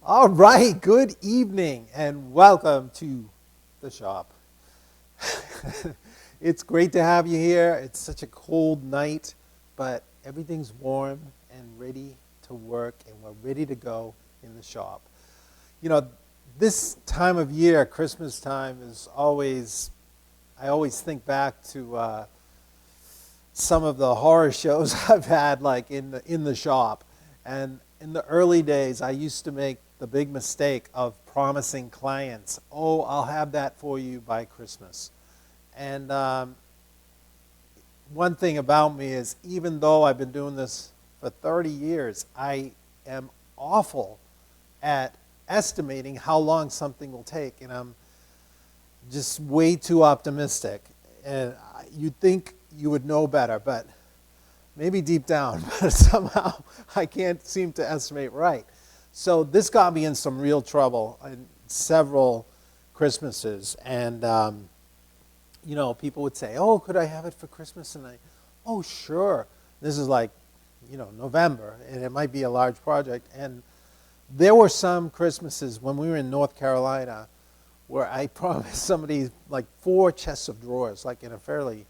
All right, good evening and welcome to the shop. It's great to have you here. It's such a cold night, but everything's warm and ready to work and we're ready to go in the shop. You know, this time of year, Christmas time, is always, I always think back to some of the horror shows I've had like in the shop. And in the early days, I used to make the big mistake of promising clients, oh, I'll have that for you by Christmas. And one thing about me is, even though I've been doing this for 30 years, I am awful at estimating how long something will take, and I'm just way too optimistic. And you'd think you would know better, but maybe deep down, but somehow I can't seem to estimate right. So this got me in some real trouble in several Christmases. And, you know, people would say, oh, could I have it for Christmas? And oh, sure. This is like, you know, November, and it might be a large project. And there were some Christmases when we were in North Carolina where I promised somebody like 4 chests of drawers, like in a fairly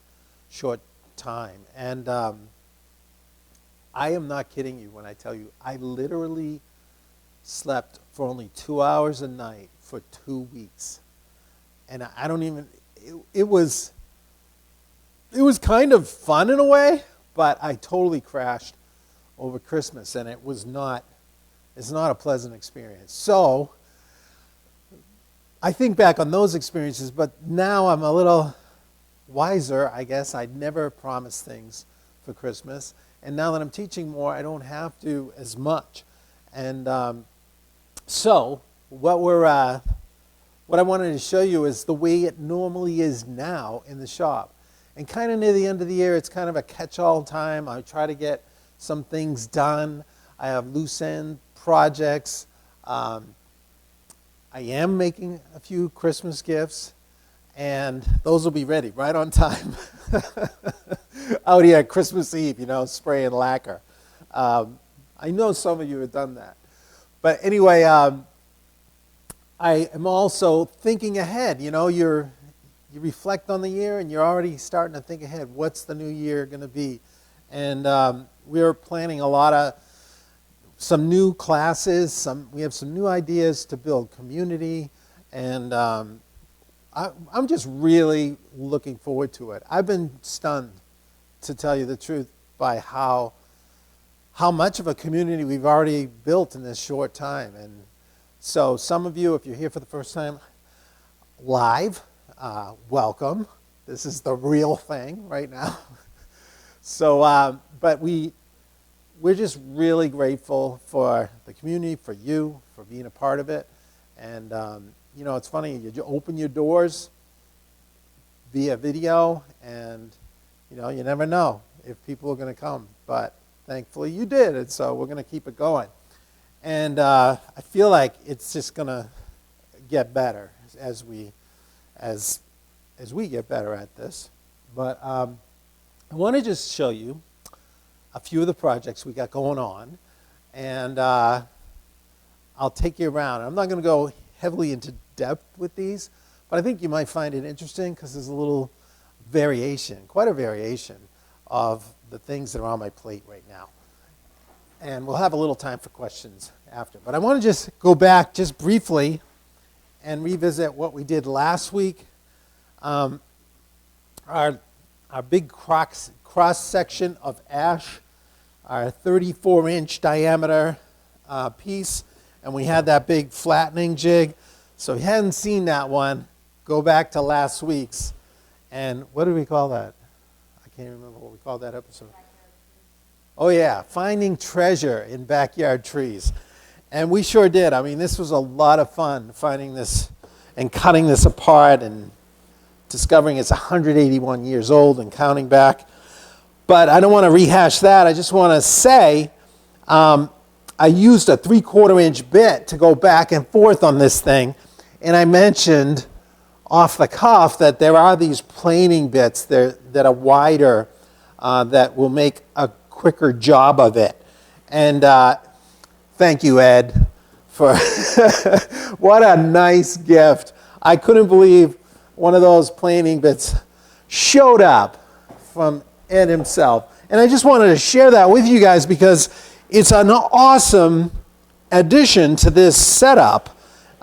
short time. And I am not kidding you when I tell you, I literally slept for only 2 hours a night for 2 weeks. And I don't even, it was kind of fun in a way, but I totally crashed over Christmas, and it's not a pleasant experience. So I think back on those experiences, but now I'm a little wiser, I guess. I'd never promised things for Christmas. And now that I'm teaching more, I don't have to as much. And so what I wanted to show you is the way it normally is now in the shop. And kind of near the end of the year, it's kind of a catch-all time. I try to get some things done. I have loose-end projects. I am making a few Christmas gifts, and those will be ready right on time. Out here at Christmas Eve, you know, spraying lacquer. I know some of you have done that. But anyway, I am also thinking ahead. You know, you reflect on the year and you're already starting to think ahead. What's the new year going to be? And we're planning some new classes. We have some new ideas to build community. And I'm just really looking forward to it. I've been stunned, to tell you the truth, by how much of a community we've already built in this short time. And so some of you, if you're here for the first time live, welcome. This is the real thing right now. So, but we're just really grateful for the community, for you, for being a part of it. And, you know, it's funny, you open your doors via video, and, you know, you never know if people are going to come. But thankfully you did, and so we're going to keep it going. And I feel like it's just going to get better as we get better at this. But I want to just show you a few of the projects we got going on, and I'll take you around. I'm not going to go heavily into depth with these, but I think you might find it interesting because there's a little variation, quite a variation of the things that are on my plate right now. And we'll have a little time for questions after. But I want to just go back just briefly and revisit what we did last week. Our big Crocs Cross section of ash, our 34-inch diameter piece, and we had that big flattening jig. So if you hadn't seen that one, go back to last week's. And what did we call that? I can't remember what we called that episode. Oh yeah, finding treasure in backyard trees. And we sure did. I mean, this was a lot of fun, finding this and cutting this apart and discovering it's 181 years old and counting back. But I don't want to rehash that. I just want to say I used a 3/4-inch bit to go back and forth on this thing. And I mentioned off the cuff that there are these planing bits that are wider that will make a quicker job of it. And thank you, Ed, for what a nice gift. I couldn't believe one of those planing bits showed up from Ed himself. And I just wanted to share that with you guys because it's an awesome addition to this setup.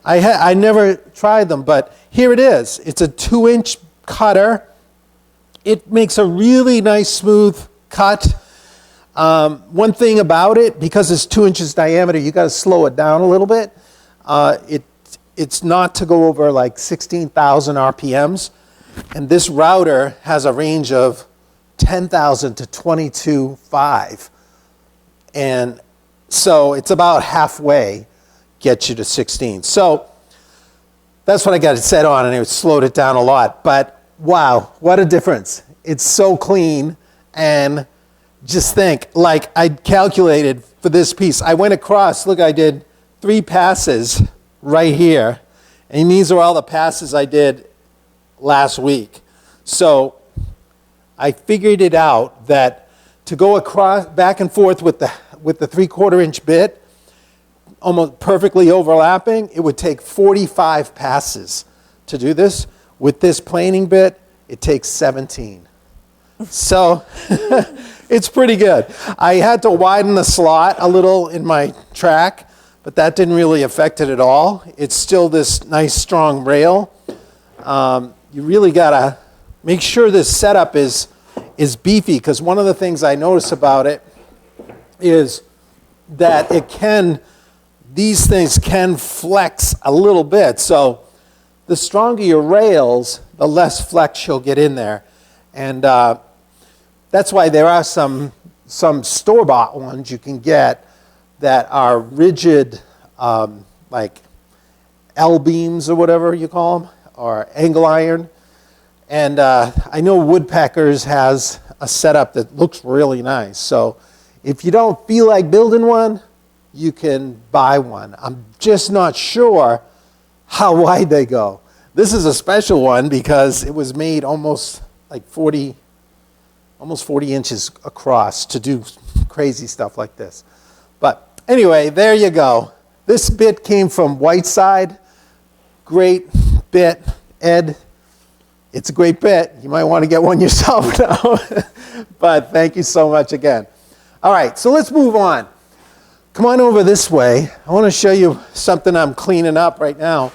I never tried them, but here it is. It's a 2-inch cutter. It makes a really nice smooth cut. One thing about it, because it's 2 inches diameter, you got to slow it down a little bit. It's not to go over like 16,000 RPMs. And this router has a range of 10,000 to 22.5. And so it's about halfway, gets you to 16. So that's what I got it set on, and it slowed it down a lot. But wow, what a difference. It's so clean. And just think, like I calculated for this piece, I went across, look, I did 3 passes right here. And these are all the passes I did last week. So I figured it out that to go across back and forth with the 3/4 inch bit, almost perfectly overlapping, it would take 45 passes to do this. With this planing bit, it takes 17. So it's pretty good. I had to widen the slot a little in my track, but that didn't really affect it at all. It's still this nice strong rail. You really gotta make sure this setup is beefy, because one of the things I notice about it is that these things can flex a little bit. So the stronger your rails, the less flex you'll get in there. And that's why there are some store-bought ones you can get that are rigid, like L-beams or whatever you call them, or angle iron. And I know Woodpeckers has a setup that looks really nice. So if you don't feel like building one, you can buy one. I'm just not sure how wide they go. This is a special one because it was made almost 40 inches across to do crazy stuff like this. But anyway, there you go. This bit came from Whiteside. Great bit, Ed. It's a great bit. You might want to get one yourself now. But thank you so much again. All right, so let's move on. Come on over this way. I want to show you something I'm cleaning up right now.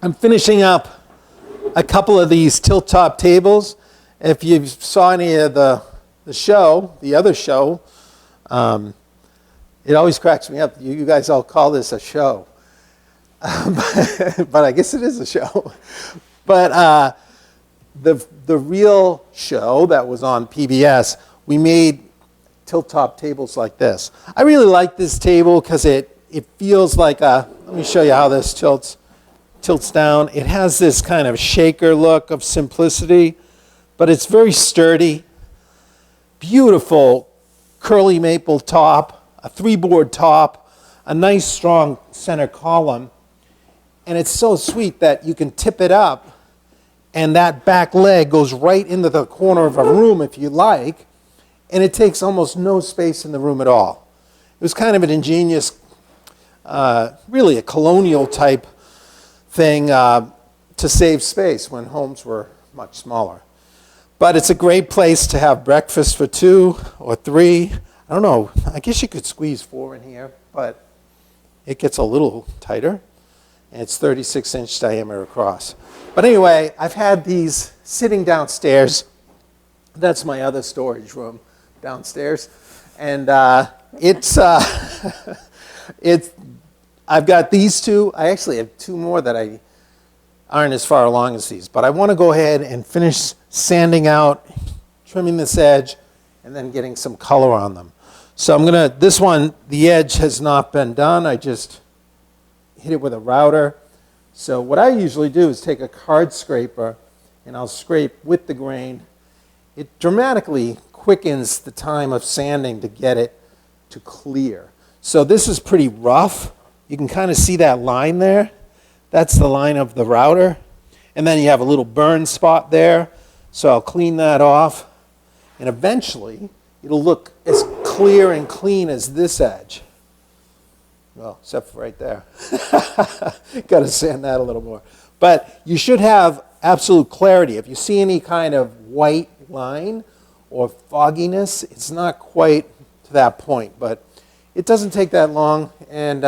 I'm finishing up a couple of these tilt-top tables. If you saw any of the other show, it always cracks me up. You guys all call this a show. But I guess it is a show. But the real show that was on PBS, we made tilt-top tables like this. I really like this table because it feels like let me show you how this tilts down. It has this kind of shaker look of simplicity, but it's very sturdy. Beautiful curly maple top, a 3-board top, a nice strong center column. And it's so sweet that you can tip it up and that back leg goes right into the corner of a room if you like, and it takes almost no space in the room at all. It was kind of an ingenious, really a colonial type thing to save space when homes were much smaller. But it's a great place to have breakfast for 2 or 3. I don't know, I guess you could squeeze 4 in here, but it gets a little tighter. And it's 36-inch diameter across. But anyway, I've had these sitting downstairs. That's my other storage room downstairs. And I've got these 2. I actually have 2 more that aren't as far along as these. But I want to go ahead and finish sanding out, trimming this edge, and then getting some color on them. So this one, the edge has not been done. I just hit it with a router. So what I usually do is take a card scraper and I'll scrape with the grain. It dramatically quickens the time of sanding to get it to clear. So this is pretty rough. You can kind of see that line there. That's the line of the router. And then you have a little burn spot there. So I'll clean that off. And eventually it'll look as clear and clean as this edge. Well, except for right there. Got to sand that a little more. But you should have absolute clarity. If you see any kind of white line or fogginess, it's not quite to that point. But it doesn't take that long, and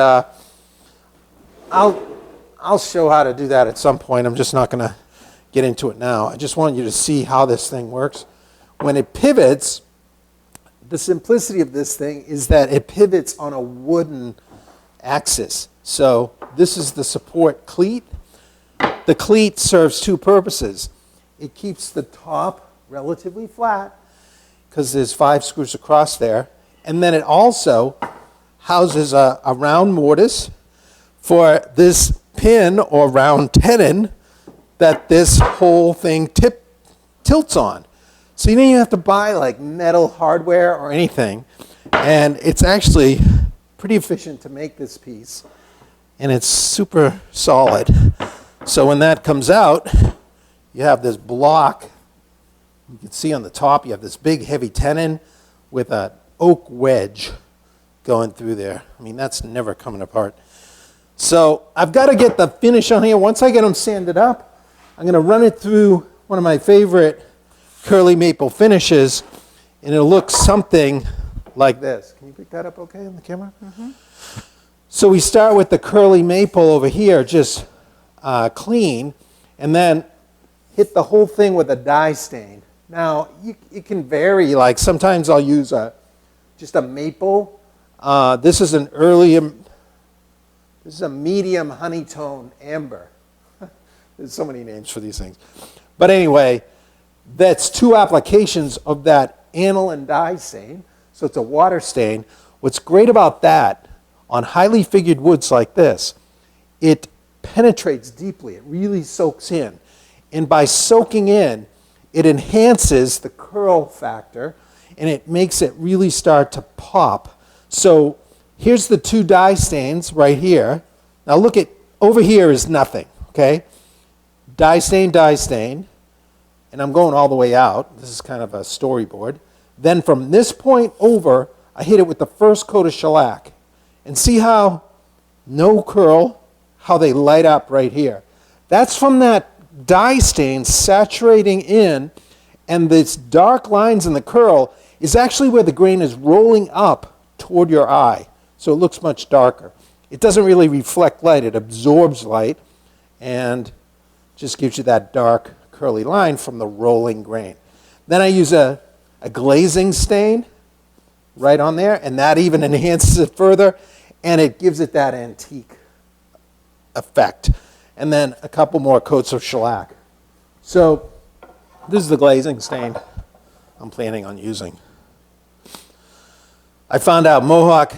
I'll show how to do that at some point. I'm just not going to get into it now. I just want you to see how this thing works. When it pivots, the simplicity of this thing is that it pivots on a wooden axis. So this is the support cleat. The cleat serves two purposes. It keeps the top relatively flat because there's 5 screws across there. And then it also houses a round mortise for this pin or round tenon that this whole thing tilts on. So you don't even have to buy like metal hardware or anything. And it's actually pretty efficient to make this piece. And it's super solid. So when that comes out, you have this block. You can see on the top, you have this big heavy tenon with an oak wedge going through there. I mean, that's never coming apart. So I've got to get the finish on here. Once I get them sanded up, I'm going to run it through one of my favorite curly maple finishes, and it'll look something like this. Can you pick that up okay on the camera? Mm-hmm. So we start with the curly maple over here, just clean, and then hit the whole thing with a dye stain. Now, it can vary. Like sometimes I'll use just a maple. This is a medium honeytone amber. There's so many names for these things. But anyway, that's 2 applications of that aniline dye stain. So it's a water stain. What's great about that, on highly figured woods like this, it penetrates deeply. It really soaks in. And by soaking in, it enhances the curl factor, and it makes it really start to pop. So here's the 2 dye stains right here. Now look at, over here is nothing, okay? Dye stain, and I'm going all the way out. This is kind of a storyboard. Then from this point over, I hit it with the first coat of shellac. And see how no curl, how they light up right here. That's from that dye stain saturating in, and this dark lines in the curl is actually where the grain is rolling up toward your eye. So it looks much darker. It doesn't really reflect light. It absorbs light and just gives you that dark curly line from the rolling grain. Then I use a glazing stain right on there, and that even enhances it further, and it gives it that antique effect. And then a couple more coats of shellac. So this is the glazing stain I'm planning on using. I found out Mohawk,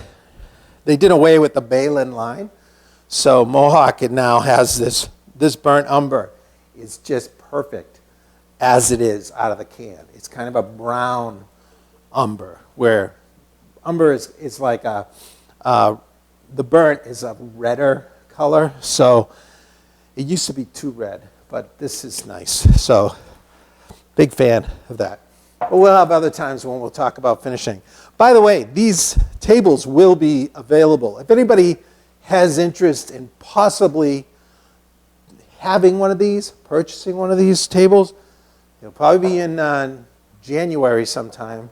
they did away with the Balin line, so Mohawk now has this burnt umber. It's just perfect as it is out of the can. It's kind of a brown umber, where umber is like the burnt is a redder color, so it used to be too red, but this is nice. So big fan of that. But we'll have other times when we'll talk about finishing. By the way, these tables will be available. If anybody has interest in possibly having one of these, purchasing one of these tables, it'll probably be in January sometime,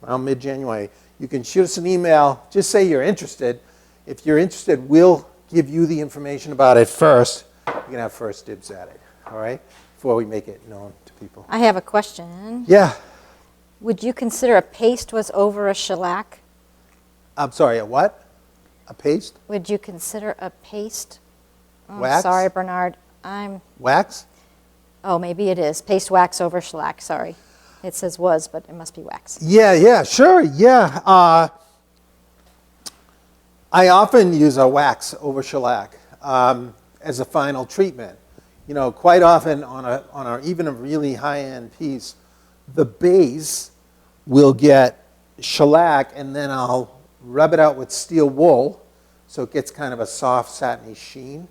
around mid-January. You can shoot us an email. Just say you're interested. If you're interested, we'll give you the information about it first. You can have first dibs at it, all right, before we make it known to people. I have a question. Yeah. Would you consider a paste was over a shellac? I'm sorry, a what? A paste? Would you consider a paste? Oh, Wax? Sorry, Bernard. Wax? Oh, maybe it is. Paste wax over shellac, sorry. It says was, but it must be wax. Yeah, sure, yeah. I often use a wax over shellac as a final treatment. You know, quite often on even a really high-end piece, the base will get shellac, and then I'll rub it out with steel wool so it gets kind of a soft satiny sheen,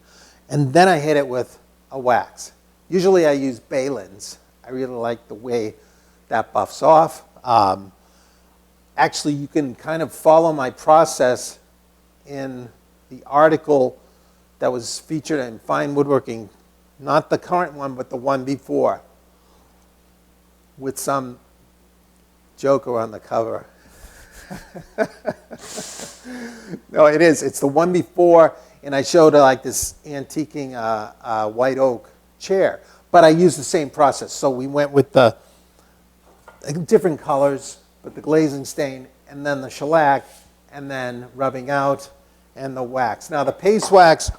and then I hit it with a wax. Usually I use Balin's. I really like the way that buffs off. Actually, you can kind of follow my process in the article that was featured in Fine Woodworking, not the current one, but the one before, with some joker on the cover. No, it is. It's the one before, and I showed like this antiquing white oak chair. But I used the same process. So we went with the different colors, but the glazing stain, and then the shellac, and then rubbing out, and the wax. Now the paste wax,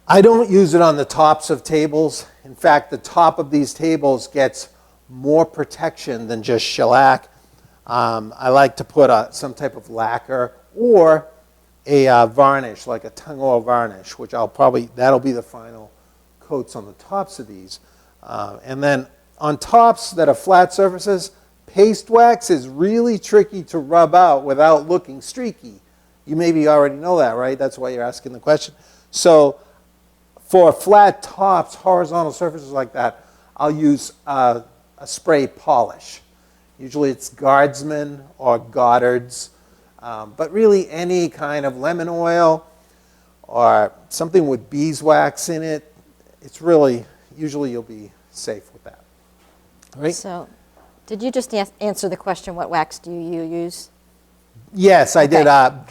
I don't use it on the tops of tables. In fact, the top of these tables gets more protection than just shellac. I like to put some type of lacquer or a varnish, like a tung oil varnish, which that'll be the final coats on the tops of these. And then on tops that are flat surfaces, paste wax is really tricky to rub out without looking streaky. You maybe already know that, right? That's why you're asking the question. So for flat tops, horizontal surfaces like that, I'll use a spray polish. Usually it's Guardsman or Goddard's, but really any kind of lemon oil or something with beeswax in it, it's really, usually you'll be safe with that. All right? So, did you just answer the question, what wax do you use? Yes, I did.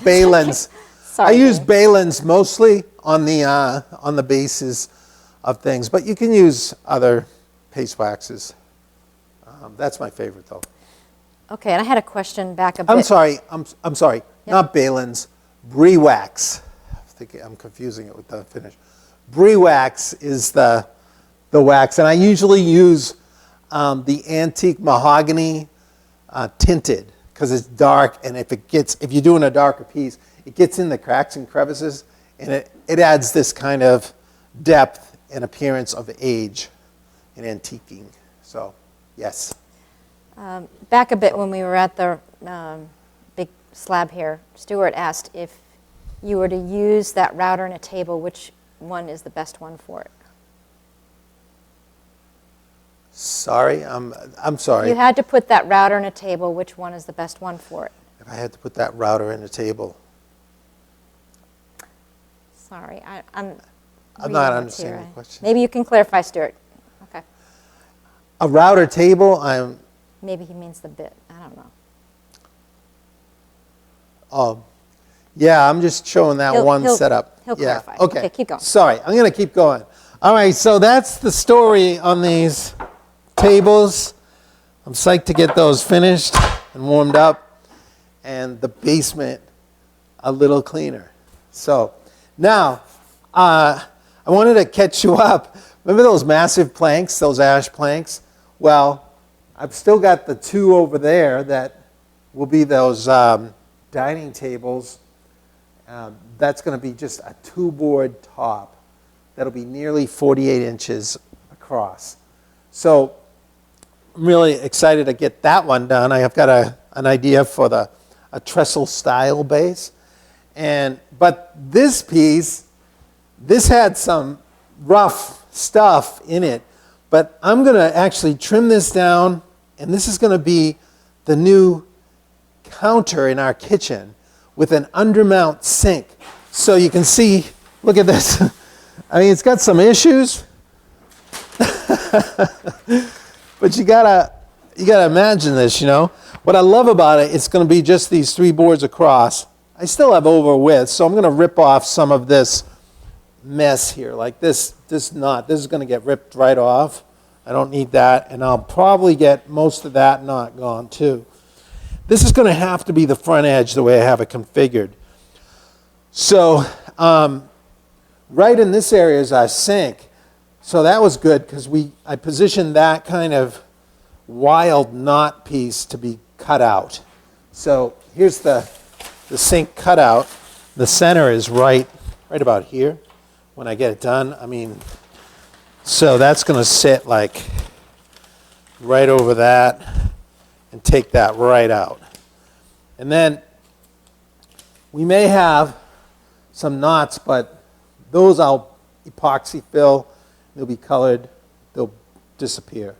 Balen's. Sorry, I use Balen's mostly on the bases of things, but you can use other paste waxes. That's my favorite, though. Okay, and I had a question back a bit. I'm sorry. Yep. Not Balen's. Brie wax. I'm confusing it with the finish. Brie wax is the wax, and I usually use the antique mahogany tinted because it's dark, and if you're doing a darker piece, it gets in the cracks and crevices, and it adds this kind of depth and appearance of age in antiquing. So, yes. Back a bit when we were at the big slab here, Stuart asked if you were to use that router and a table, which one is the best one for it? Sorry, I'm sorry. You had to put that router and a table, which one is the best one for it? If I had to put that router in a table. Sorry, I'm not understanding the question. Maybe you can clarify, Stuart. Okay. A router table, Maybe he means the bit. I don't know. Oh, yeah, I'm just showing that one setup. He'll yeah. clarify. Okay, keep going. Sorry, I'm going to keep going. All right, so that's the story on these tables. I'm psyched to get those finished and warmed up, and the basement a little cleaner. So now, I wanted to catch you up. Remember those massive planks, those ash planks? Well, I've still got the two over there that will be those dining tables. That's going to be just a two-board top that'll be nearly 48 inches across. So I'm really excited to get that one done. I have got an idea for a trestle style base. But this piece, this had some rough stuff in it. But I'm going to actually trim this down, and this is going to be the new counter in our kitchen with an undermount sink. So you can see, look at this. I mean, it's got some issues. But you gotta imagine this, you know. What I love about it, it's going to be just these three boards across. I still have over width, so I'm going to rip off some of this mess here, like this knot. This is going to get ripped right off. I don't need that, and I'll probably get most of that knot gone too. This is going to have to be the front edge the way I have it configured. So right in this area is our sink. So that was good because I positioned that kind of wild knot piece to be cut out. So here's the sink cutout. The center is right about here when I get it done. I mean, so that's going to sit like right over that and take that right out. And then we may have some knots, but those I'll epoxy fill. They'll be colored. They'll disappear.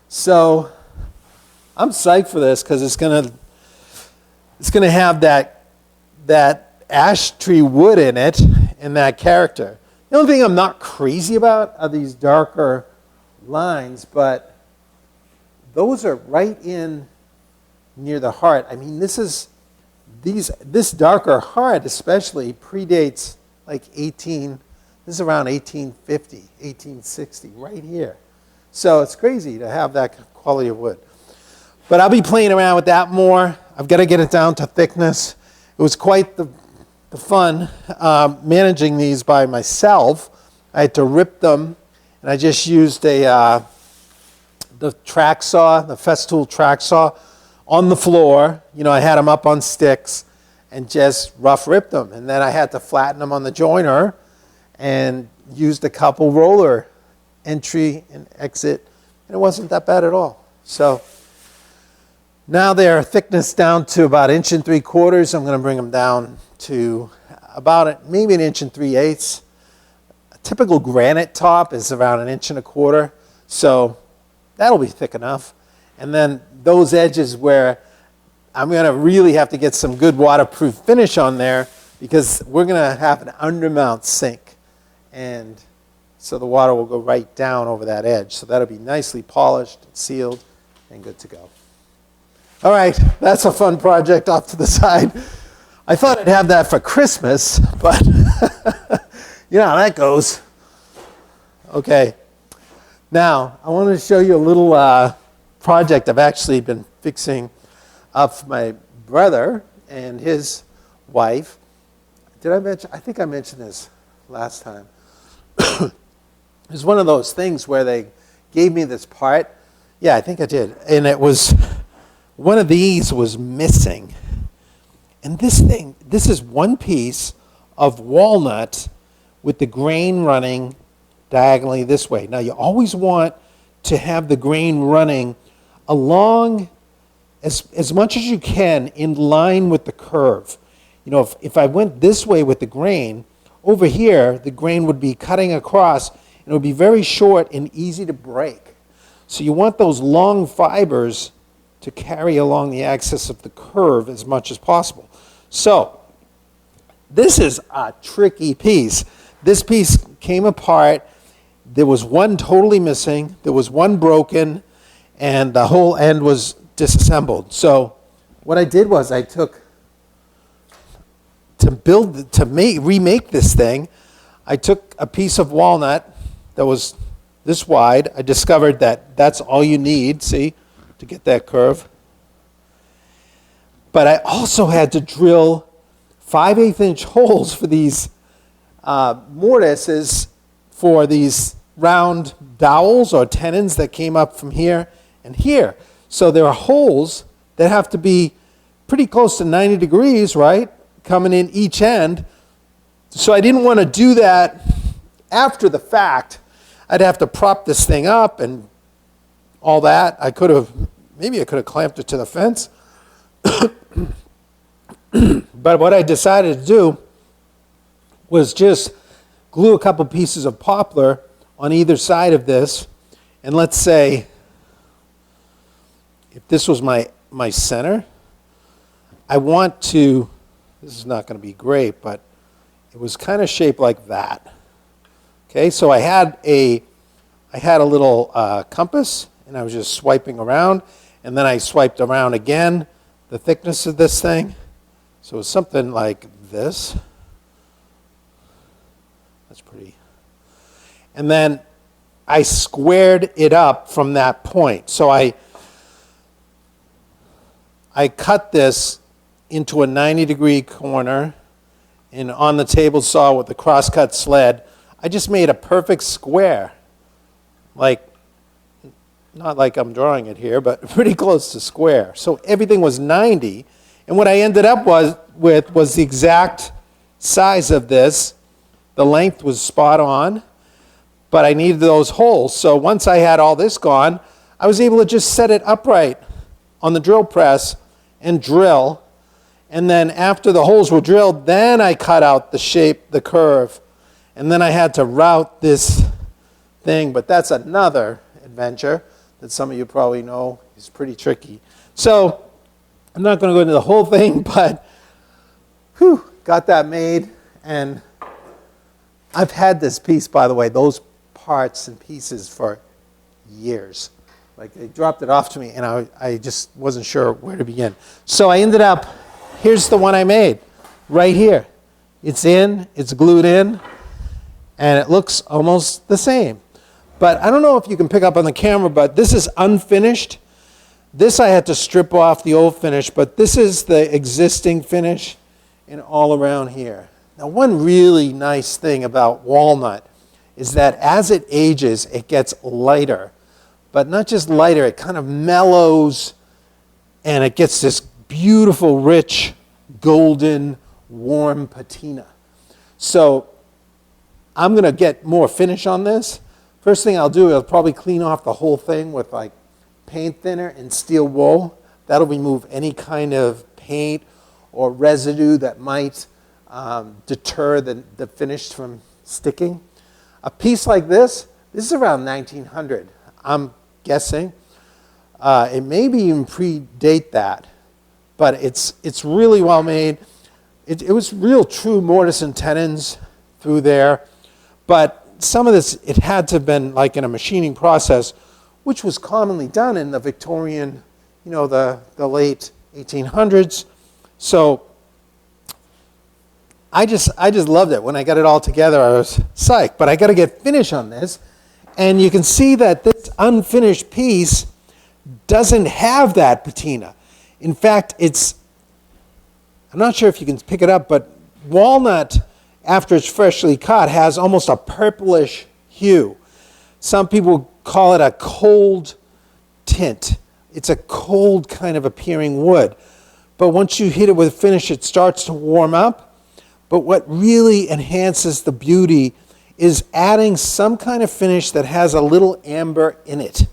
So I'm psyched for this because it's gonna have that ash tree wood in it, in that character. The only thing I'm not crazy about are these darker lines, but those are right in near the heart. I mean, this darker heart especially predates like this is around 1850, 1860, right here. So it's crazy to have that quality of wood. But I'll be playing around with that more. I've got to get it down to thickness. It was quite the fun managing these by myself. I had to rip them, and I just used the track saw, the Festool track saw, on the floor. You know, I had them up on sticks and just rough ripped them. And then I had to flatten them on the joiner and used a couple roller entry and exit, and it wasn't that bad at all. So now their thickness down to about 1 3/4 inches. I'm going to bring them down to about maybe 1 3/8 inches. A typical granite top is around 1 1/4 inches, so that'll be thick enough. And then those edges where I'm going to really have to get some good waterproof finish on there, because we're going to have an undermount sink, and so the water will go right down over that edge. So that'll be nicely polished, sealed, and good to go. All right, that's a fun project off to the side. I thought I'd have that for Christmas, but you know how that goes. Okay, now I want to show you a little project I've actually been fixing up for my brother and his wife. Did I mention? I think I mentioned this last time. It was one of those things where they gave me this part. Yeah, I think I did. And it was, one of these was missing. And this is one piece of walnut with the grain running diagonally this way. Now, you always want to have the grain running along as much as you can in line with the curve. You know, if I went this way with the grain, over here, the grain would be cutting across, and it would be very short and easy to break. So you want those long fibers to carry along the axis of the curve as much as possible. So this is a tricky piece. This piece came apart. There was one totally missing. There was one broken, and the whole end was disassembled. So what I did was I took, remake this thing, I took a piece of walnut that was this wide. I discovered that that's all you need, see, to get that curve. But I also had to drill 5/8 inch holes for these mortises for these round dowels or tenons that came up from here and here. So there are holes that have to be pretty close to 90 degrees, right, coming in each end. So I didn't want to do that after the fact. I'd have to prop this thing up and all that. Maybe I could have clamped it to the fence. But what I decided to do was just glue a couple pieces of poplar on either side of this. And let's say, if this was my center, I want to, this is not going to be great, but it was kind of shaped like that. Okay, so I had a little compass, and I was just swiping around, and then I swiped around again, the thickness of this thing. So it's something like this. That's pretty. And then I squared it up from that point. So I cut this into a 90-degree corner, and on the table saw with the cross-cut sled, I just made a perfect square. Like, not like I'm drawing it here, but pretty close to square. So everything was 90. And what I ended up with was the exact size of this. The length was spot on, but I needed those holes. So once I had all this gone, I was able to just set it upright on the drill press and drill. And then after the holes were drilled, then I cut out the shape, the curve. And then I had to route this thing, but that's another adventure that some of you probably know is pretty tricky. So I'm not going to go into the whole thing, but got that made, and I've had this piece, by the way, those parts and pieces for years. Like, they dropped it off to me, and I just wasn't sure where to begin. So I ended up, here's the one I made, right here. It's in, it's glued in, and it looks almost the same. But I don't know if you can pick up on the camera, but this is unfinished. This I had to strip off the old finish, but this is the existing finish and all around here. Now, one really nice thing about walnut is that as it ages, it gets lighter. But not just lighter, it kind of mellows, and it gets this beautiful, rich, golden, warm patina. So I'm going to get more finish on this. First thing I'll do is I'll probably clean off the whole thing with like paint thinner and steel wool. That'll remove any kind of paint or residue that might deter the finish from sticking. A piece like this is around 1900, I'm guessing. It may be even predate that, but it's really well made. It was real true mortise and tenons through there, but some of this, it had to have been like in a machining process, which was commonly done in the Victorian, the late 1800s. So I just loved it. When I got it all together, I was psyched. But I got to get finish on this. And you can see that this unfinished piece doesn't have that patina. In fact, I'm not sure if you can pick it up, but walnut, after it's freshly cut, has almost a purplish hue. Some people call it a cold tint. It's a cold kind of appearing wood. But once you hit it with finish, it starts to warm up. But what really enhances the beauty is adding some kind of finish that has a little amber in it.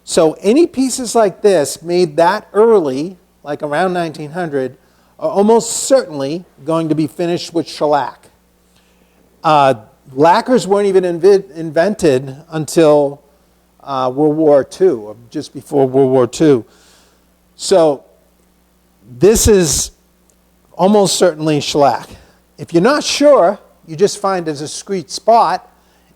So any pieces like this made that early, like around 1900, are almost certainly going to be finished with shellac. Lacquers weren't even invented until World War II, or just before World War II. So this is almost certainly shellac. If you're not sure, you just find a discrete spot,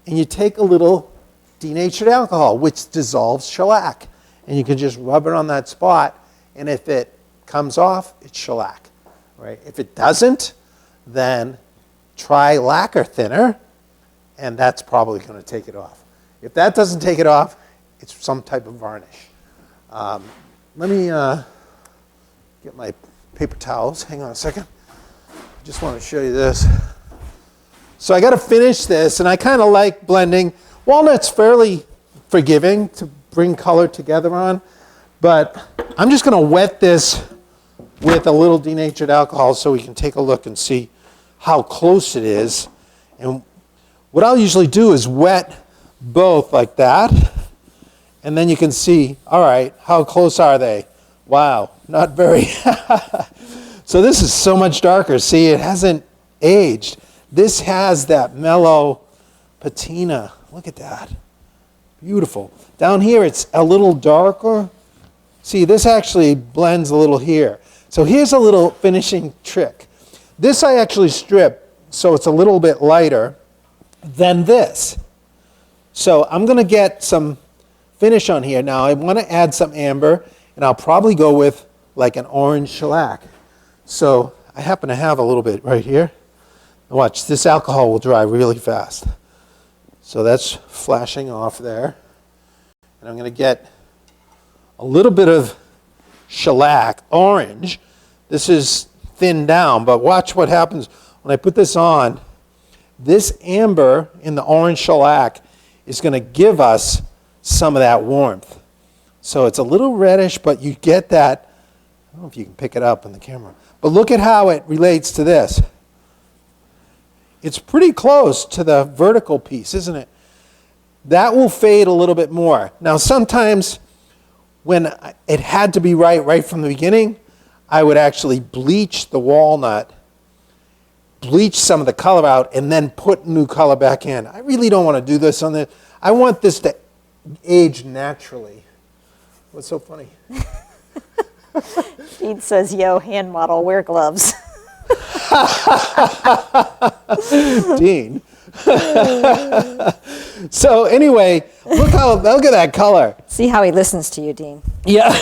and you take a little denatured alcohol, which dissolves shellac. And you can just rub it on that spot, and if it comes off, it's shellac. Right? If it doesn't, then try lacquer thinner, and that's probably going to take it off. If that doesn't take it off, it's some type of varnish. Let me get my paper towels. Hang on a second. I just want to show you this. So I got to finish this, and I kind of like blending. Walnut's fairly forgiving to bring color together on, but I'm just going to wet this with a little denatured alcohol so we can take a look and see how close it is. And what I'll usually do is wet both like that, and then you can see, all right, how close are they? Wow, not very. So this is so much darker. See, it hasn't aged. This has that mellow patina. Look at that. Beautiful. Down here, it's a little darker. See, this actually blends a little here. So here's a little finishing trick. This I actually strip so it's a little bit lighter than this. So I'm going to get some finish on here. Now I want to add some amber, and I'll probably go with like an orange shellac. So I happen to have a little bit right here. Watch, this alcohol will dry really fast. So that's flashing off there. And I'm going to get a little bit of shellac, orange. This is thinned down, but watch what happens when I put this on. This amber in the orange shellac is going to give us some of that warmth. So it's a little reddish, but you get that. I don't know if you can pick it up in the camera, but look at how it relates to this. It's pretty close to the vertical piece, isn't it? That will fade a little bit more. Now, sometimes when it had to be right from the beginning, I would actually bleach the walnut, bleach some of the color out, and then put new color back in. I really don't want to do this on this. I want this to age naturally. What's so funny? Dean says, yo, hand model, wear gloves. Dean. So anyway, look at that color. See how he listens to you, Dean. Yeah.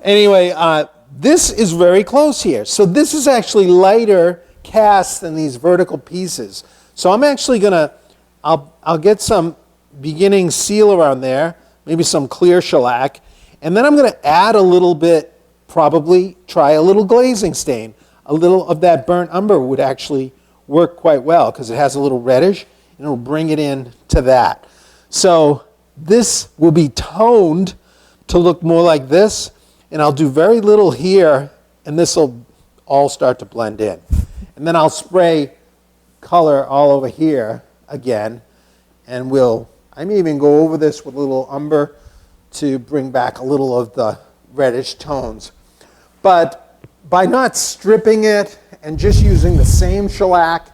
Anyway, this is very close here. So this is actually lighter cast than these vertical pieces. So I'm actually gonna, I'll get some beginning seal around there, maybe some clear shellac, and then I'm gonna add a little bit, probably try a little glazing stain. A little of that burnt umber would actually work quite well because it has a little reddish, and it'll bring it in to that. So this will be toned to look more like this, and I'll do very little here, and this will all start to blend in. And then I'll spray color all over here again, and I may even go over this with a little umber to bring back a little of the reddish tones. But by not stripping it and just using the same shellac,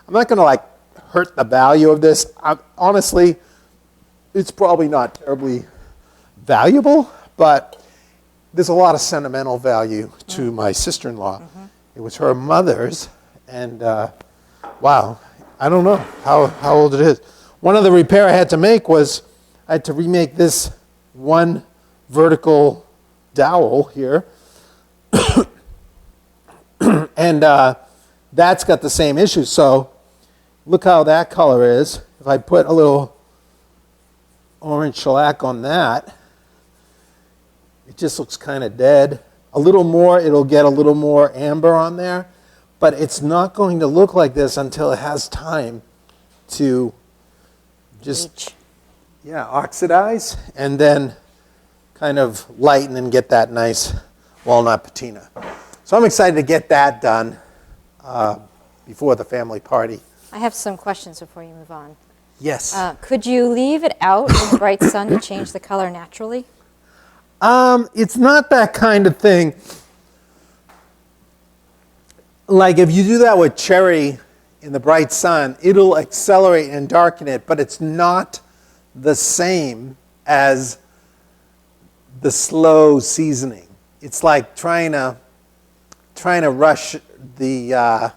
I'm not going to hurt the value of this. Honestly, it's probably not terribly valuable, but there's a lot of sentimental value to my sister-in-law. It was her mother's, and wow, I don't know how old it is. One of the repair I had to make was I had to remake this one vertical dowel here, and that's got the same issue. So look how that color is. If I put a little orange shellac on that, it just looks kind of dead. A little more, it'll get a little more amber on there, but it's not going to look like this until it has time to just oxidize and then kind of lighten and get that nice walnut patina. So I'm excited to get that done before the family party. I have some questions before you move on. Yes. Could you leave it out in the bright sun to change the color naturally? It's not that kind of thing. Like if you do that with cherry in the bright sun, it'll accelerate and darken it, but it's not the same as the slow seasoning. It's like trying to rush the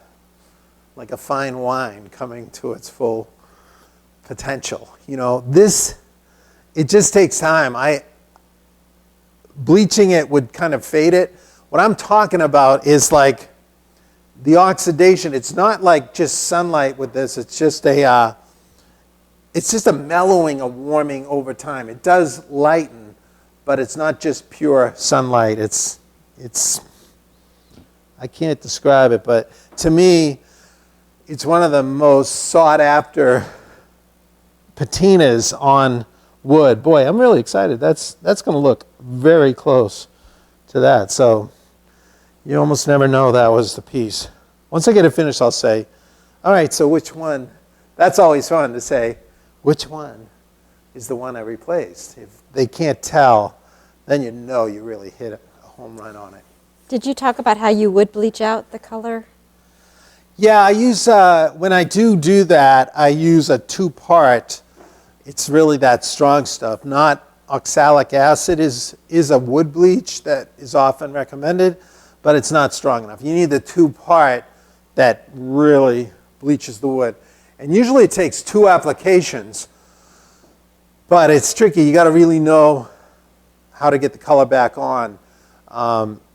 like a fine wine coming to its full potential. You know, it just takes time. Bleaching it would kind of fade it. What I'm talking about is like the oxidation. It's not like just sunlight with this. It's just a mellowing, a warming over time. It does lighten, but it's not just pure sunlight. It's I can't describe it, but to me, it's one of the most sought after patinas on wood. Boy, I'm really excited. That's going to look very close to that. So you almost never know that was the piece. Once I get it finished, I'll say, all right, so which one? That's always fun to say, which one is the one I replaced? If they can't tell, then you know you really hit a home run on it. Did you talk about how you would bleach out the color? Yeah, I use, when I do that, I use a two-part. It's really that strong stuff. Not oxalic acid is a wood bleach that is often recommended, but it's not strong enough. You need the two-part that really bleaches the wood. And usually it takes 2 applications, but it's tricky. You got to really know how to get the color back on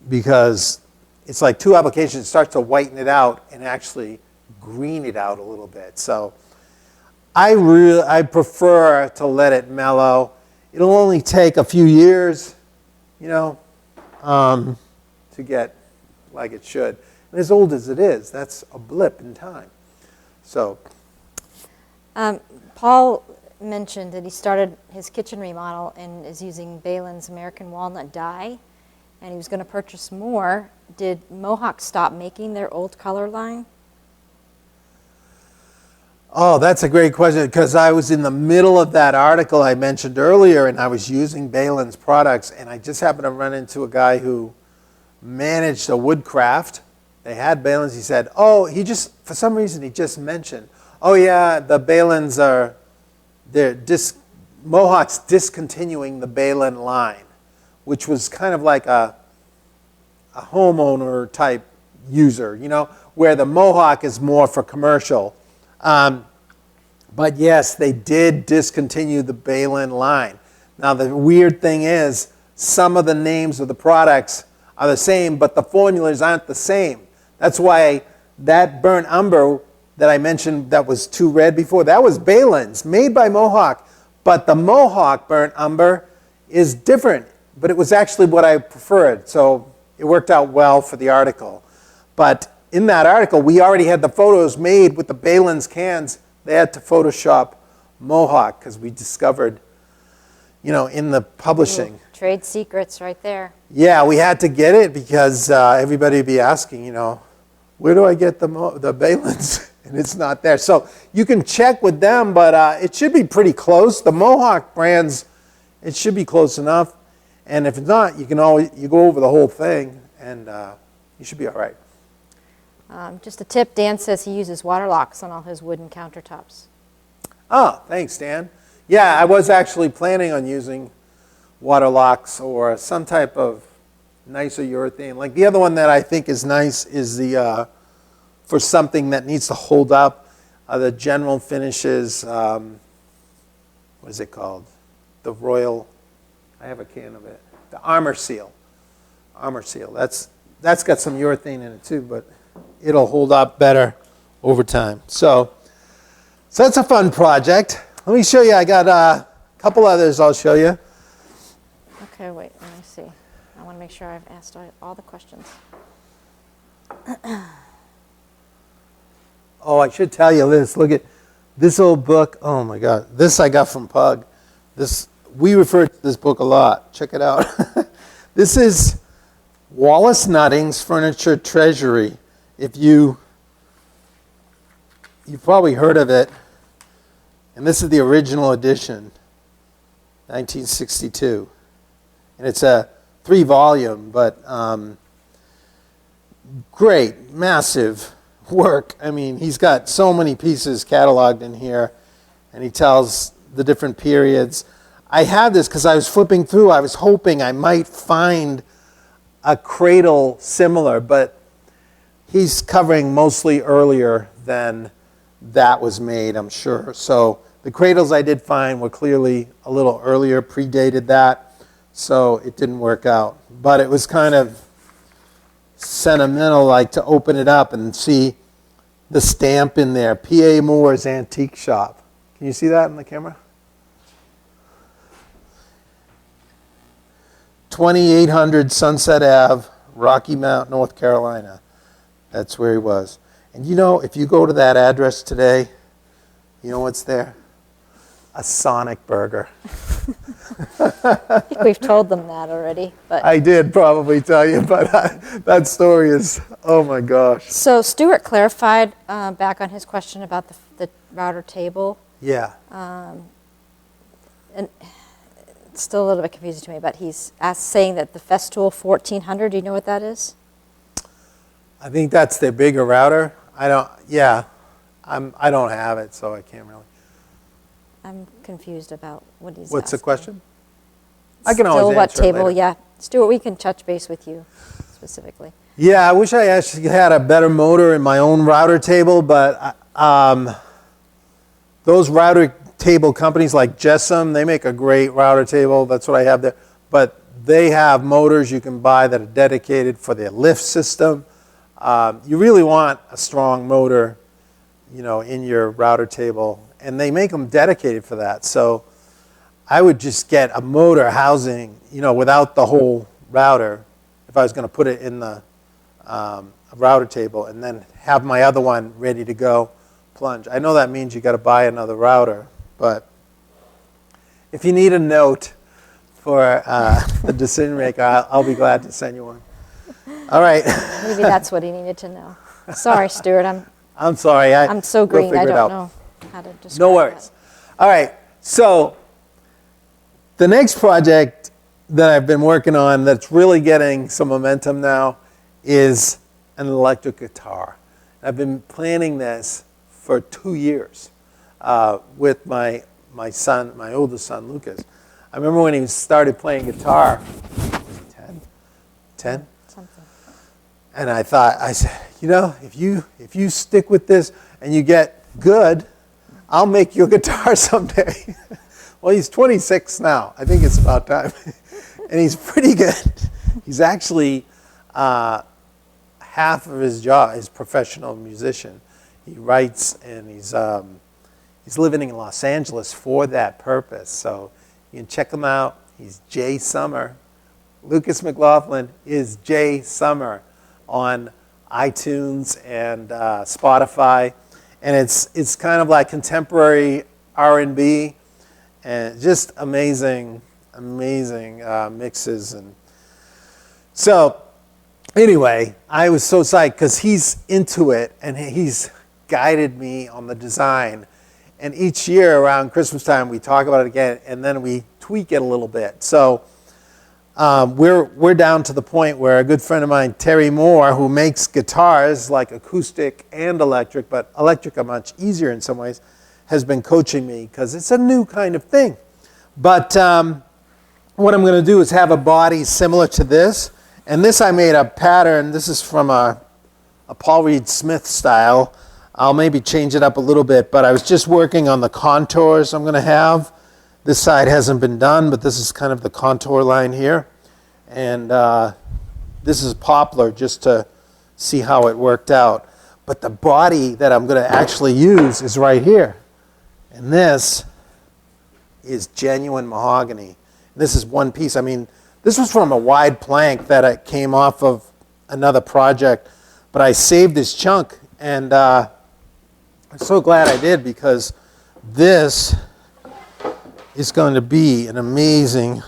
because it's like 2 applications. It starts to whiten it out and actually green it out a little bit. So I prefer to let it mellow. It'll only take a few years, you know, to get like it should. And as old as it is, that's a blip in time. So, Paul mentioned that he started his kitchen remodel and is using Behlen's American Walnut dye, and he was going to purchase more. Did Mohawk stop making their old color line? Oh, that's a great question because I was in the middle of that article I mentioned earlier and I was using Behlen's products and I just happened to run into a guy who managed a woodcraft. They had Behlen's. He said, oh, for some reason he just mentioned, oh yeah, the Behlen's Mohawk's discontinuing the Behlen line, which was kind of like a homeowner type user, you know, where the Mohawk is more for commercial. But yes, they did discontinue the Balin line. Now the weird thing is, some of the names of the products are the same, but the formulas aren't the same. That's why that burnt umber that I mentioned that was too red before, that was Balin's, made by Mohawk. But the Mohawk burnt umber is different, but it was actually what I preferred. So it worked out well for the article. But in that article, we already had the photos made with the Balin's cans. They had to Photoshop Mohawk because we discovered, you know, in the publishing. Ooh, trade secrets right there. Yeah, we had to get it because everybody would be asking, you know, where do I get the Balin's? And it's not there. So you can check with them, but it should be pretty close. The Mohawk brands, it should be close enough. And if it's not, you can always go over the whole thing, and you should be all right. Just a tip, Dan says he uses water locks on all his wooden countertops. Oh, thanks, Dan. Yeah, I was actually planning on using water locks or some type of nicer urethane. Like the other one that I think is nice is the, for something that needs to hold up, the General Finishes, what is it called? The Royal, I have a can of it. The Armor Seal. Armor Seal. That's got some urethane in it too, but it'll hold up better over time. So that's a fun project. Let me show you. I got a couple others I'll show you. Okay, wait, let me see. I want to make sure I've asked all the questions. Oh, I should tell you this. Look at this old book. Oh my God. This I got from Pug. We refer to this book a lot. Check it out. This is Wallace Noddings, Furniture Treasury. If you've probably heard of it. And this is the original edition, 1962. And it's a 3-volume, but great, massive work. I mean, he's got so many pieces cataloged in here, and he tells the different periods. I had this because I was flipping through. I was hoping I might find a cradle similar, but he's covering mostly earlier than that was made, I'm sure. So the cradles I did find were clearly a little earlier, predated that, so it didn't work out. But it was kind of sentimental, like to open it up and see the stamp in there, P.A. Moore's Antique Shop. Can you see that in the camera? 2800 Sunset Ave, Rocky Mount, North Carolina. That's where he was. And you know, if you go to that address today, you know what's there? A Sonic burger. I think we've told them that already. But I did probably tell you, but that story is, oh my gosh. So Stuart clarified back on his question about the router table. Yeah. And it's still a little bit confusing to me, but he's saying that the Festool 1400, do you know what that is? I think that's their bigger router. I don't have it, so I can't really. I'm confused about what he's What's the asking. question? I can always Still what answer it table? later. Yeah, Stuart, we can touch base with you specifically. Yeah, I wish I actually had a better motor in my own router table, but those router table companies like Jessam, they make a great router table. That's what I have there. But they have motors you can buy that are dedicated for their lift system. You really want a strong motor, you know, in your router table, and they make them dedicated for that. So I would just get a motor housing, you know, without the whole router, if I was going to put it in the router table, and then have my other one ready to go plunge. I know that means you got to buy another router, but if you need a note for the decision maker, I'll be glad to send you one. All right. Maybe that's what he needed to know. Sorry, Stuart. I'm sorry. I'm so green. We'll I figure it don't out. know how to describe No worries. that. All right. So the next project that I've been working on that's really getting some momentum now is an electric guitar. I've been planning this for 2 years with my son, my oldest son, Lucas. I remember when he started playing guitar, was he 10? 10? Something. And I said, you know, if you stick with this and you get good, I'll make you a guitar someday. Well, he's 26 now. I think it's about time. And he's pretty good. He's actually half of his job is professional musician. He writes, and he's living in Los Angeles for that purpose. So you can check him out. He's Jay Summer. Lucas McLaughlin is Jay Summer on iTunes and Spotify, and it's kind of like contemporary R&B, and just amazing mixes. And so anyway, I was so psyched because he's into it, and he's guided me on the design. And each year around Christmas time, we talk about it again, and then we tweak it a little bit. So we're down to the point where a good friend of mine, Terry Moore, who makes guitars like acoustic and electric, but electric are much easier in some ways, has been coaching me because it's a new kind of thing. But what I'm going to do is have a body similar to this. And this I made a pattern. This is from a Paul Reed Smith style. I'll maybe change it up a little bit, but I was just working on the contours I'm going to have. This side hasn't been done, but this is kind of the contour line here. And this is poplar just to see how it worked out. But the body that I'm going to actually use is right here. And this is genuine mahogany. This is one piece. I mean, this was from a wide plank that I came off of another project, but I saved this chunk, and I'm so glad I did, because this is going to be an amazing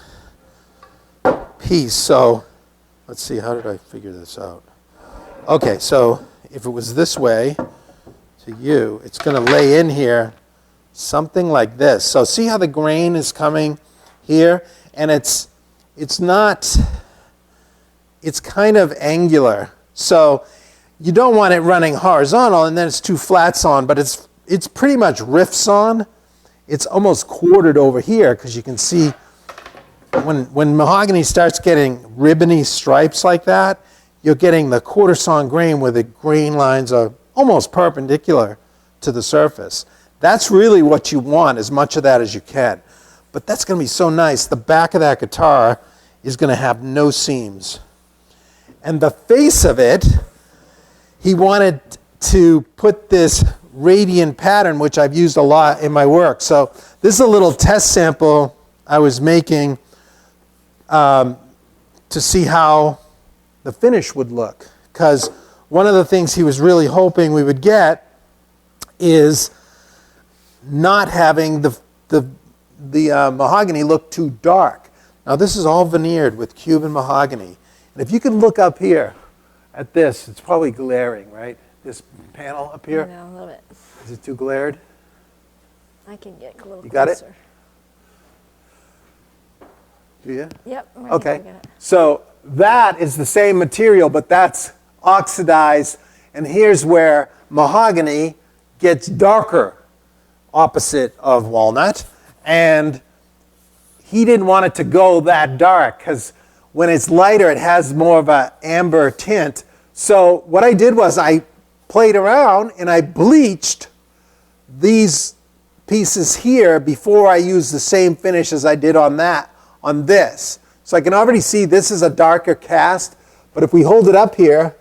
piece. So let's see, how did I figure this out? Okay, so if it was this way to you, it's going to lay in here something like this. So see how the grain is coming here, and it's kind of angular. So you don't want it running horizontal and then it's too flats on, but it's pretty much riffs on. It's almost quartered over here, because you can see when mahogany starts getting ribbony stripes like that, you're getting the quarter sawn grain where the grain lines are almost perpendicular to the surface. That's really what you want, as much of that as you can. But that's going to be so nice. The back of that guitar is going to have no seams. And the face of it, he wanted to put this radiant pattern, which I've used a lot in my work. So this is a little test sample I was making to see how the finish would look. Because one of the things he was really hoping we would get is not having the mahogany look too dark. Now this is all veneered with Cuban mahogany. And if you can look up here at this, it's probably glaring, right? This panel up here. No, a little bit. Is it too glared? I can get a little closer. You got it? Do you? Yep. I'm ready. Okay. I got it. So that is the same material, but that's oxidized. And here's where mahogany gets darker, opposite of walnut. And he didn't want it to go that dark, because when it's lighter, it has more of an amber tint. So what I did was I played around and I bleached these pieces here before I used the same finish as I did on this. So I can already see this is a darker cast, but if we hold it up here,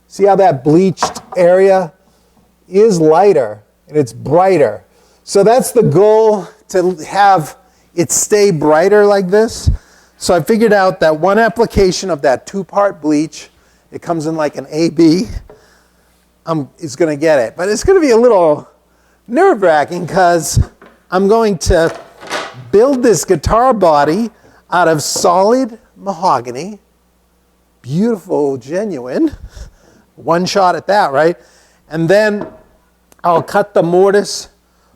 see how that bleached area is lighter and it's brighter. So that's the goal, to have it stay brighter like this. So I figured out that one application of that 2-part bleach, it comes in like an AB, is going to get it. But it's going to be a little nerve-wracking, because I'm going to build this guitar body out of solid mahogany, beautiful, genuine, one shot at that, right? And then I'll cut the mortise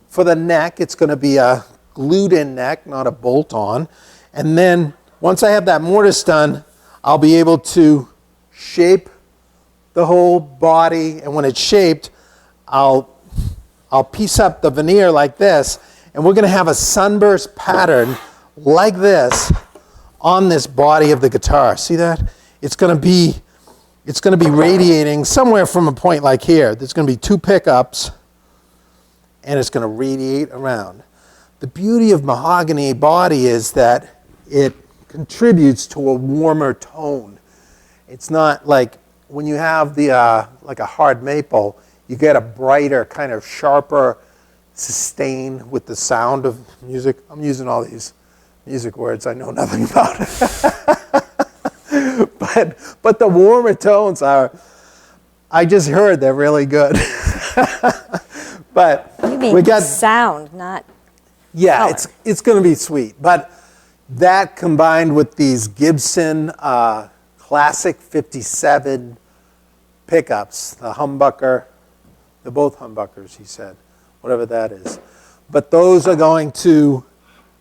for the neck. It's going to be a glued-in neck, not a bolt-on. And then once I have that mortise done, I'll be able to shape the whole body. And when it's shaped, I'll piece up the veneer like this, and we're going to have a sunburst pattern like this on this body of the guitar. See that? It's going to be it's going to be radiating somewhere from a point like here. There's going to be 2 pickups, and it's going to radiate around. The beauty of mahogany body is that it contributes to a warmer tone. It's not like when you have the like a hard maple, you get a brighter, kind of sharper sustain with the sound of music. I'm using all these music words I know nothing about. but the warmer tones are, I just heard they're really good. But You mean we got sound, not yeah, color. it's going to be sweet. But that combined with these Gibson Classic 57 pickups, the humbucker, they're both humbuckers, he said, whatever that is. But those are going to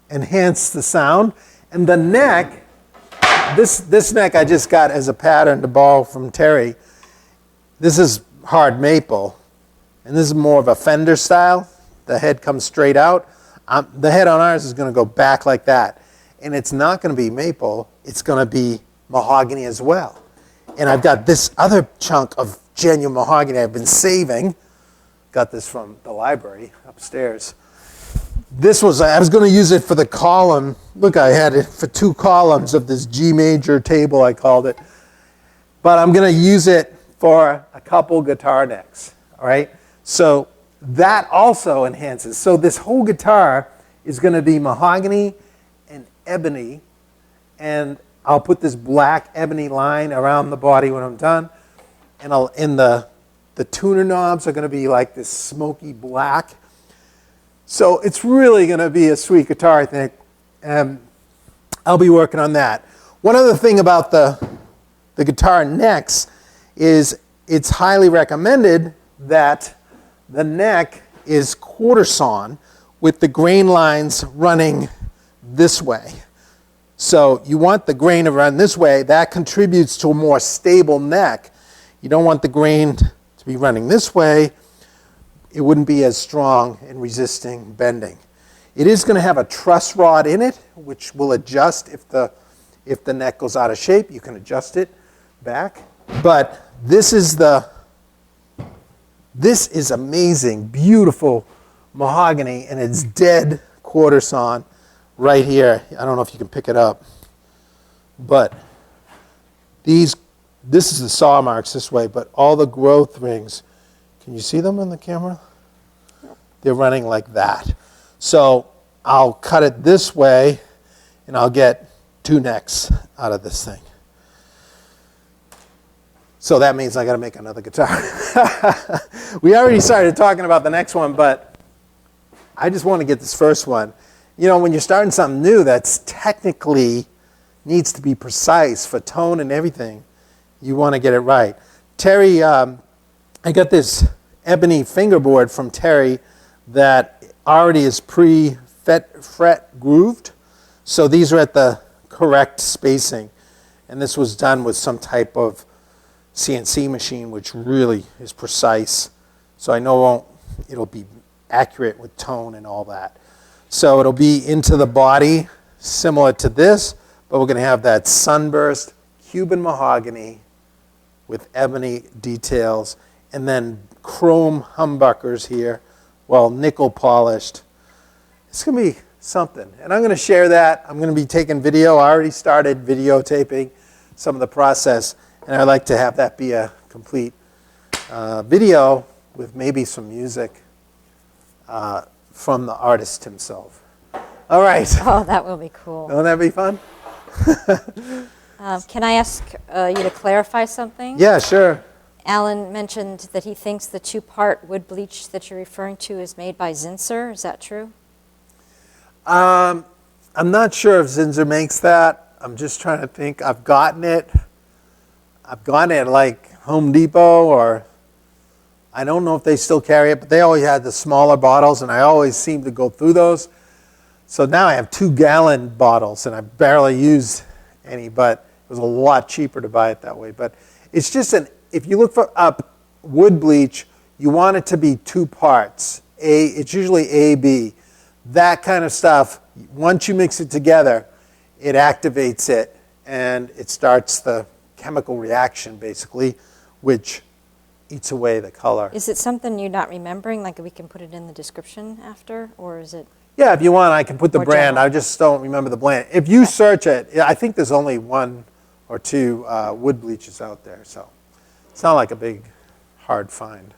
enhance the sound. And the neck, this neck I just got as a pattern to borrow from Terry. This is hard maple, and this is more of a fender style. The head comes straight out. The head on ours is going to go back like that. And it's not going to be maple, it's going to be mahogany as well. And I've got this other chunk of genuine mahogany I've been saving. Got this from the library upstairs. This was, I was going to use it for the column. Look, I had it for 2 columns of this G major table, I called it. But I'm going to use it for a couple guitar necks, all right? So that also enhances. So this whole guitar is going to be mahogany and ebony, and I'll put this black ebony line around the body when I'm done, and the tuner knobs are going to be like this smoky black. So it's really going to be a sweet guitar, I think. I'll be working on that. One other thing about the guitar necks is it's highly recommended that the neck is quarter sawn with the grain lines running this way. So you want the grain to run this way. That contributes to a more stable neck. You don't want the grain to be running this way. It wouldn't be as strong in resisting bending. It is going to have a truss rod in it, which will adjust if the neck goes out of shape. You can adjust it back. But this is amazing, beautiful mahogany, and it's dead quarter sawn right here. I don't know if you can pick it up, but this is the saw marks this way, but all the growth rings, can you see them on the camera? They're running like that. So I'll cut it this way, and I'll get 2 necks out of this thing. So that means I got to make another guitar. We already started talking about the next one, but I just want to get this first one. You know, when you're starting something new that's technically needs to be precise for tone and everything, you want to get it right. Terry, I got this ebony fingerboard from Terry that already is pre-fret grooved. So these are at the correct spacing. And this was done with some type of CNC machine, which really is precise. So I know it'll be accurate with tone and all that. So it'll be into the body, similar to this, but we're going to have that sunburst Cuban mahogany with ebony details, and then chrome humbuckers here, well, nickel polished. It's going to be something. And I'm going to share that. I'm going to be taking video. I already started videotaping some of the process, and I'd like to have that be a complete video with maybe some music from the artist himself. All right. Oh, that will be cool. Won't that be fun? Can I ask you to clarify something? Yeah, sure. Alan mentioned that he thinks the 2-part wood bleach that you're referring to is made by Zinsser. Is that true? I'm not sure if Zinsser makes that. I'm just trying to think. I've gotten it at like Home Depot, or I don't know if they still carry it, but they always had the smaller bottles, and I always seem to go through those. So now I have 2-gallon bottles, and I barely use any, but it was a lot cheaper to buy it that way. But it's just if you look up wood bleach, you want it to be 2 parts. It's usually A, B. That kind of stuff, once you mix it together, it activates it, and it starts the chemical reaction, basically, which eats away the color. Is it something you're not remembering? Like we can put it in the description after, or is it? Yeah, if you want, I can put the More brand. general. I just don't remember the brand. If you search it, I think there's only 1 or 2 wood bleaches out there, so it's not like a big, hard find.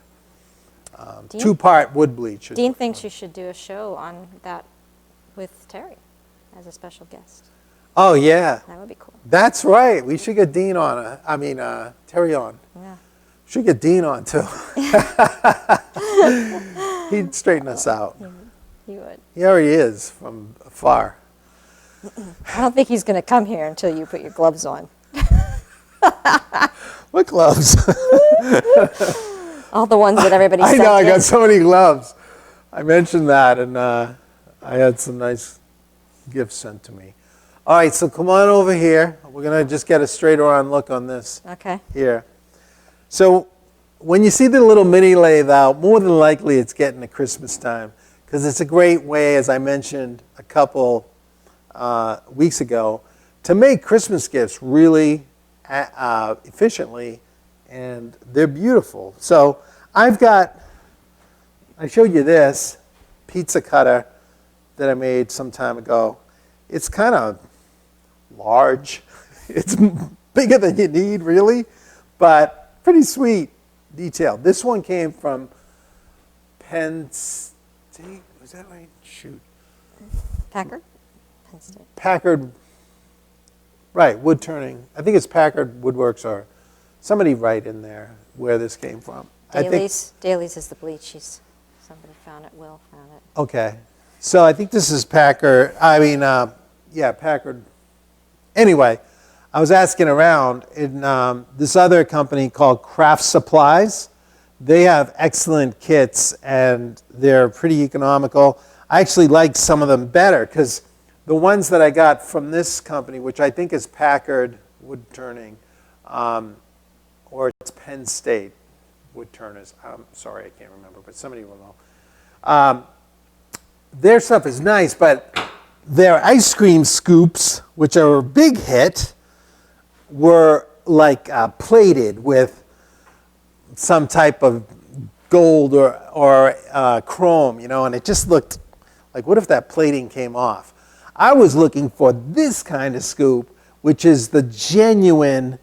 Dean? 2-part wood bleach. Dean thinks you should do a show on that with Terry as a special guest. Oh, yeah. That would be cool. That's right. We should get Dean on. Terry on. Yeah. Should get Dean on, too. He'd straighten us out. You would. He already is from afar. I don't think he's going to come here until you put your gloves on. What gloves? All the ones that everybody I sent know, I in. got so many gloves. I mentioned that, and I had some nice gifts sent to me. All right, so come on over here. We're going to just get a straighter on look on this Okay. here. So when you see the little mini lathe out, more than likely it's getting to Christmas time, because it's a great way, as I mentioned a couple weeks ago, to make Christmas gifts really efficiently, and they're beautiful. So I showed you this pizza cutter that I made some time ago. It's kind of large. It's bigger than you need, really, but pretty sweet detail. This one came from Penn State. Was that right? Shoot. Packard? Penn State. Packard. Right, wood turning. I think it's Packard Woodworks, or somebody write in there where this came from. Daly's is the bleach. Somebody found it. Will found it. Okay. So I think this is Packard. Packard. Anyway, I was asking around in this other company called Craft Supplies. They have excellent kits, and they're pretty economical. I actually like some of them better, because the ones that I got from this company, which I think is Packard Wood Turning, or it's Penn State Wood Turners. I'm sorry, I can't remember, but somebody will know. Their stuff is nice, but their ice cream scoops, which are a big hit, were like plated with some type of gold or chrome, and it just looked like, what if that plating came off? I was looking for this kind of scoop, which is the genuine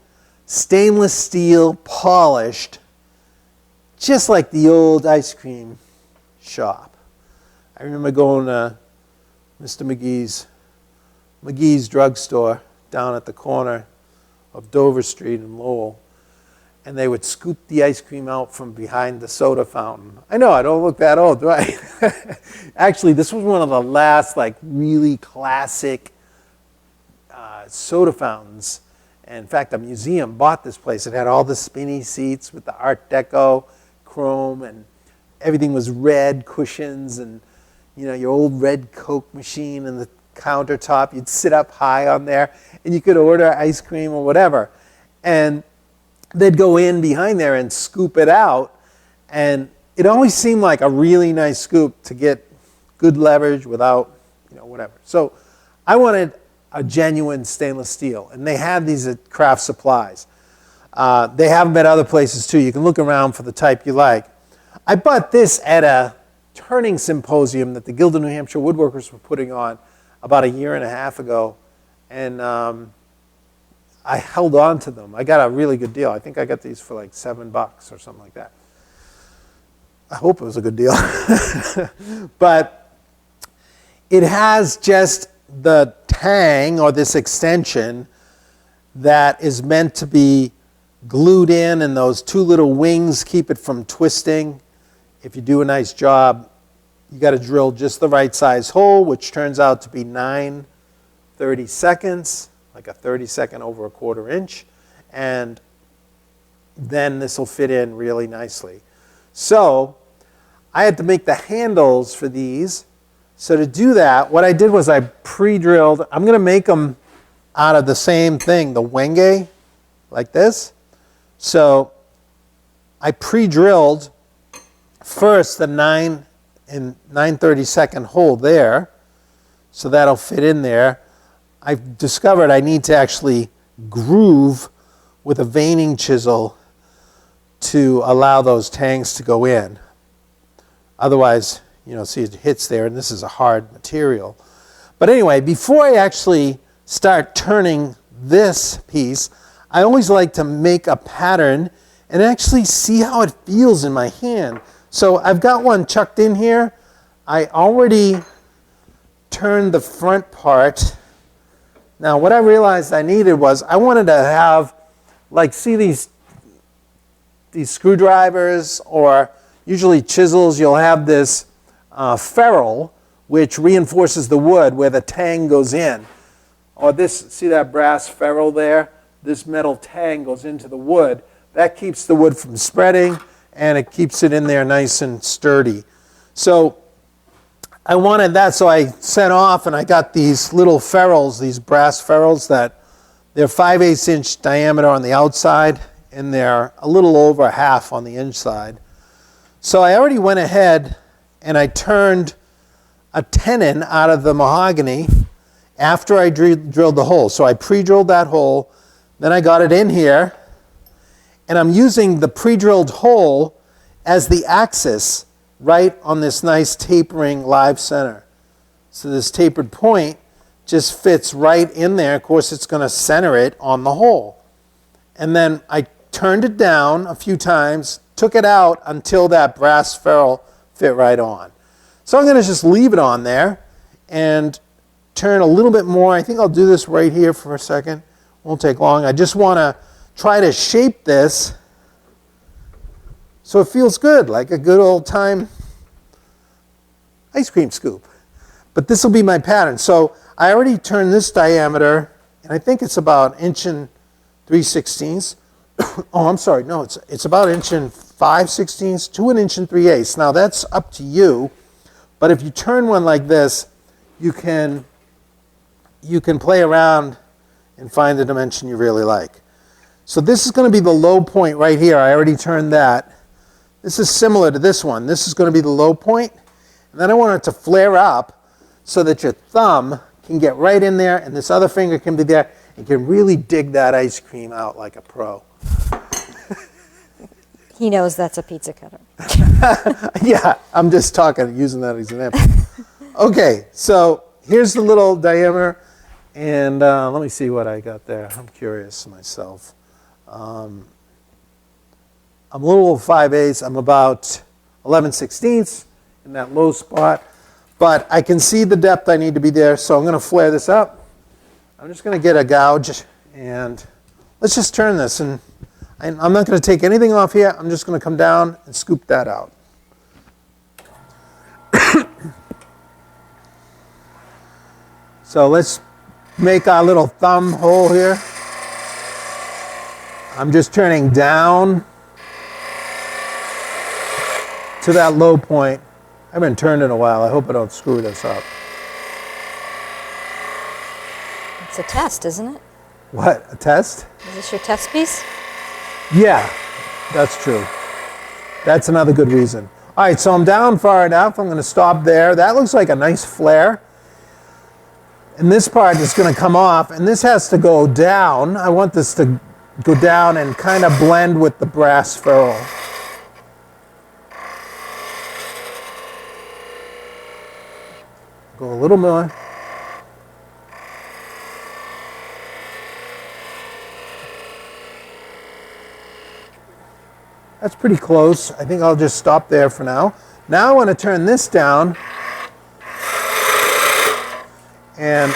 stainless steel, polished, just like the old ice cream shop. I remember going to Mr. McGee's drugstore down at the corner of Dover Street in Lowell, and they would scoop the ice cream out from behind the soda fountain. I know, I don't look that old, do I? Actually, this was one of the last really classic soda fountains. And in fact, a museum bought this place. It had all the spinny seats with the Art Deco chrome, and everything was red cushions, and your old red Coke machine and the countertop. You'd sit up high on there, and you could order ice cream or whatever. And they'd go in behind there and scoop it out, and it always seemed like a really nice scoop to get good leverage without, whatever. So I wanted a genuine stainless steel, and they had these at Craft Supplies. They have them at other places too. You can look around for the type you like. I bought this at a turning symposium that the Guild of New Hampshire Woodworkers were putting on about 1.5 years ago, and I held on to them. I got a really good deal. I think I got these for like $7 or something like that. I hope it was a good deal. But it has just the tang, or this extension, that is meant to be glued in, and those 2 little wings keep it from twisting. If you do a nice job, you got to drill just the right size hole, which turns out to be 9/32, like a 32nd over a 1/4 inch, and then this will fit in really nicely. So I had to make the handles for these. So to do that, what I did was I pre-drilled. I'm going to make them out of the same thing, the wenge, like this. So I pre-drilled first the 9/32 hole there, so that'll fit in there. I've discovered I need to actually groove with a veining chisel to allow those tangs to go in. Otherwise, see it hits there, and this is a hard material. But anyway, before I actually start turning this piece, I always like to make a pattern and actually see how it feels in my hand. So I've got one chucked in here. I already turned the front part. Now what I realized I needed was I wanted to have, see these screwdrivers or usually chisels, you'll have this ferrule which reinforces the wood where the tang goes in. Or this, see that brass ferrule there? This metal tang goes into the wood. That keeps the wood from spreading, and it keeps it in there nice and sturdy. So I wanted that, so I sent off and I got these little ferrules, these brass ferrules that they're 5/8 inch diameter on the outside, and they're a little over half on the inside. So I already went ahead and I turned a tenon out of the mahogany after I drilled the hole. So I pre-drilled that hole, then I got it in here, and I'm using the pre-drilled hole as the axis right on this nice tapering live center. So this tapered point just fits right in there. Of course, it's going to center it on the hole. And then I turned it down a few times, took it out until that brass ferrule fit right on. So I'm going to just leave it on there and turn a little bit more. I think I'll do this right here for a second. Won't take long. I just want to try to shape this so it feels good, like a good old time ice cream scoop. But this will be my pattern. So I already turned this diameter, and I think it's about 1.3/16. Oh, I'm sorry. No, it's about 1.5/16 to 1.3/8. Now that's up to you. But if you turn one like this, you can play around and find the dimension you really like. So this is going to be the low point right here. I already turned that. This is similar to this one. This is going to be the low point. And then I want it to flare up so that your thumb can get right in there and this other finger can be there and can really dig that ice cream out like a pro. He knows that's a pizza cutter. Yeah, I'm just using that as an example. Okay, so here's the little diameter. And let me see what I got there. I'm curious myself. I'm a little over 5/8. I'm about 11/16 in that low spot. But I can see the depth I need to be there, so I'm going to flare this up. I'm just going to get a gouge, and let's just turn this. And I'm not going to take anything off here. I'm just going to come down and scoop that out. So let's make our little thumb hole here. I'm just turning down to that low point. I haven't turned in a while. I hope I don't screw this up. It's a test, isn't it? What, a test? Is this your test piece? Yeah, that's true. That's another good reason. All right, so I'm down far enough. I'm going to stop there. That looks like a nice flare. And this part is going to come off, and this has to go down. I want this to go down and kind of blend with the brass ferrule. Go a little more. That's pretty close. I think I'll just stop there for now. Now I want to turn this down and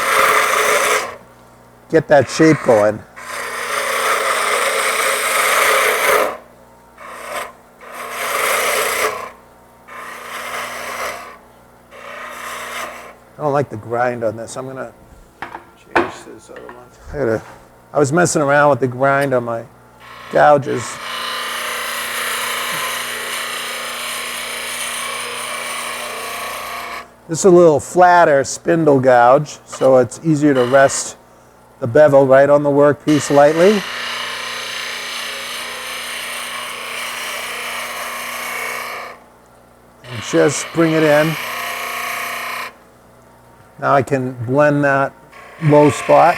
get that shape going. I don't like the grind on this. I'm going to change this other one. I was messing around with the grind on my gouges. This is a little flatter spindle gouge, so it's easier to rest the bevel right on the workpiece lightly. And just bring it in. Now I can blend that low spot.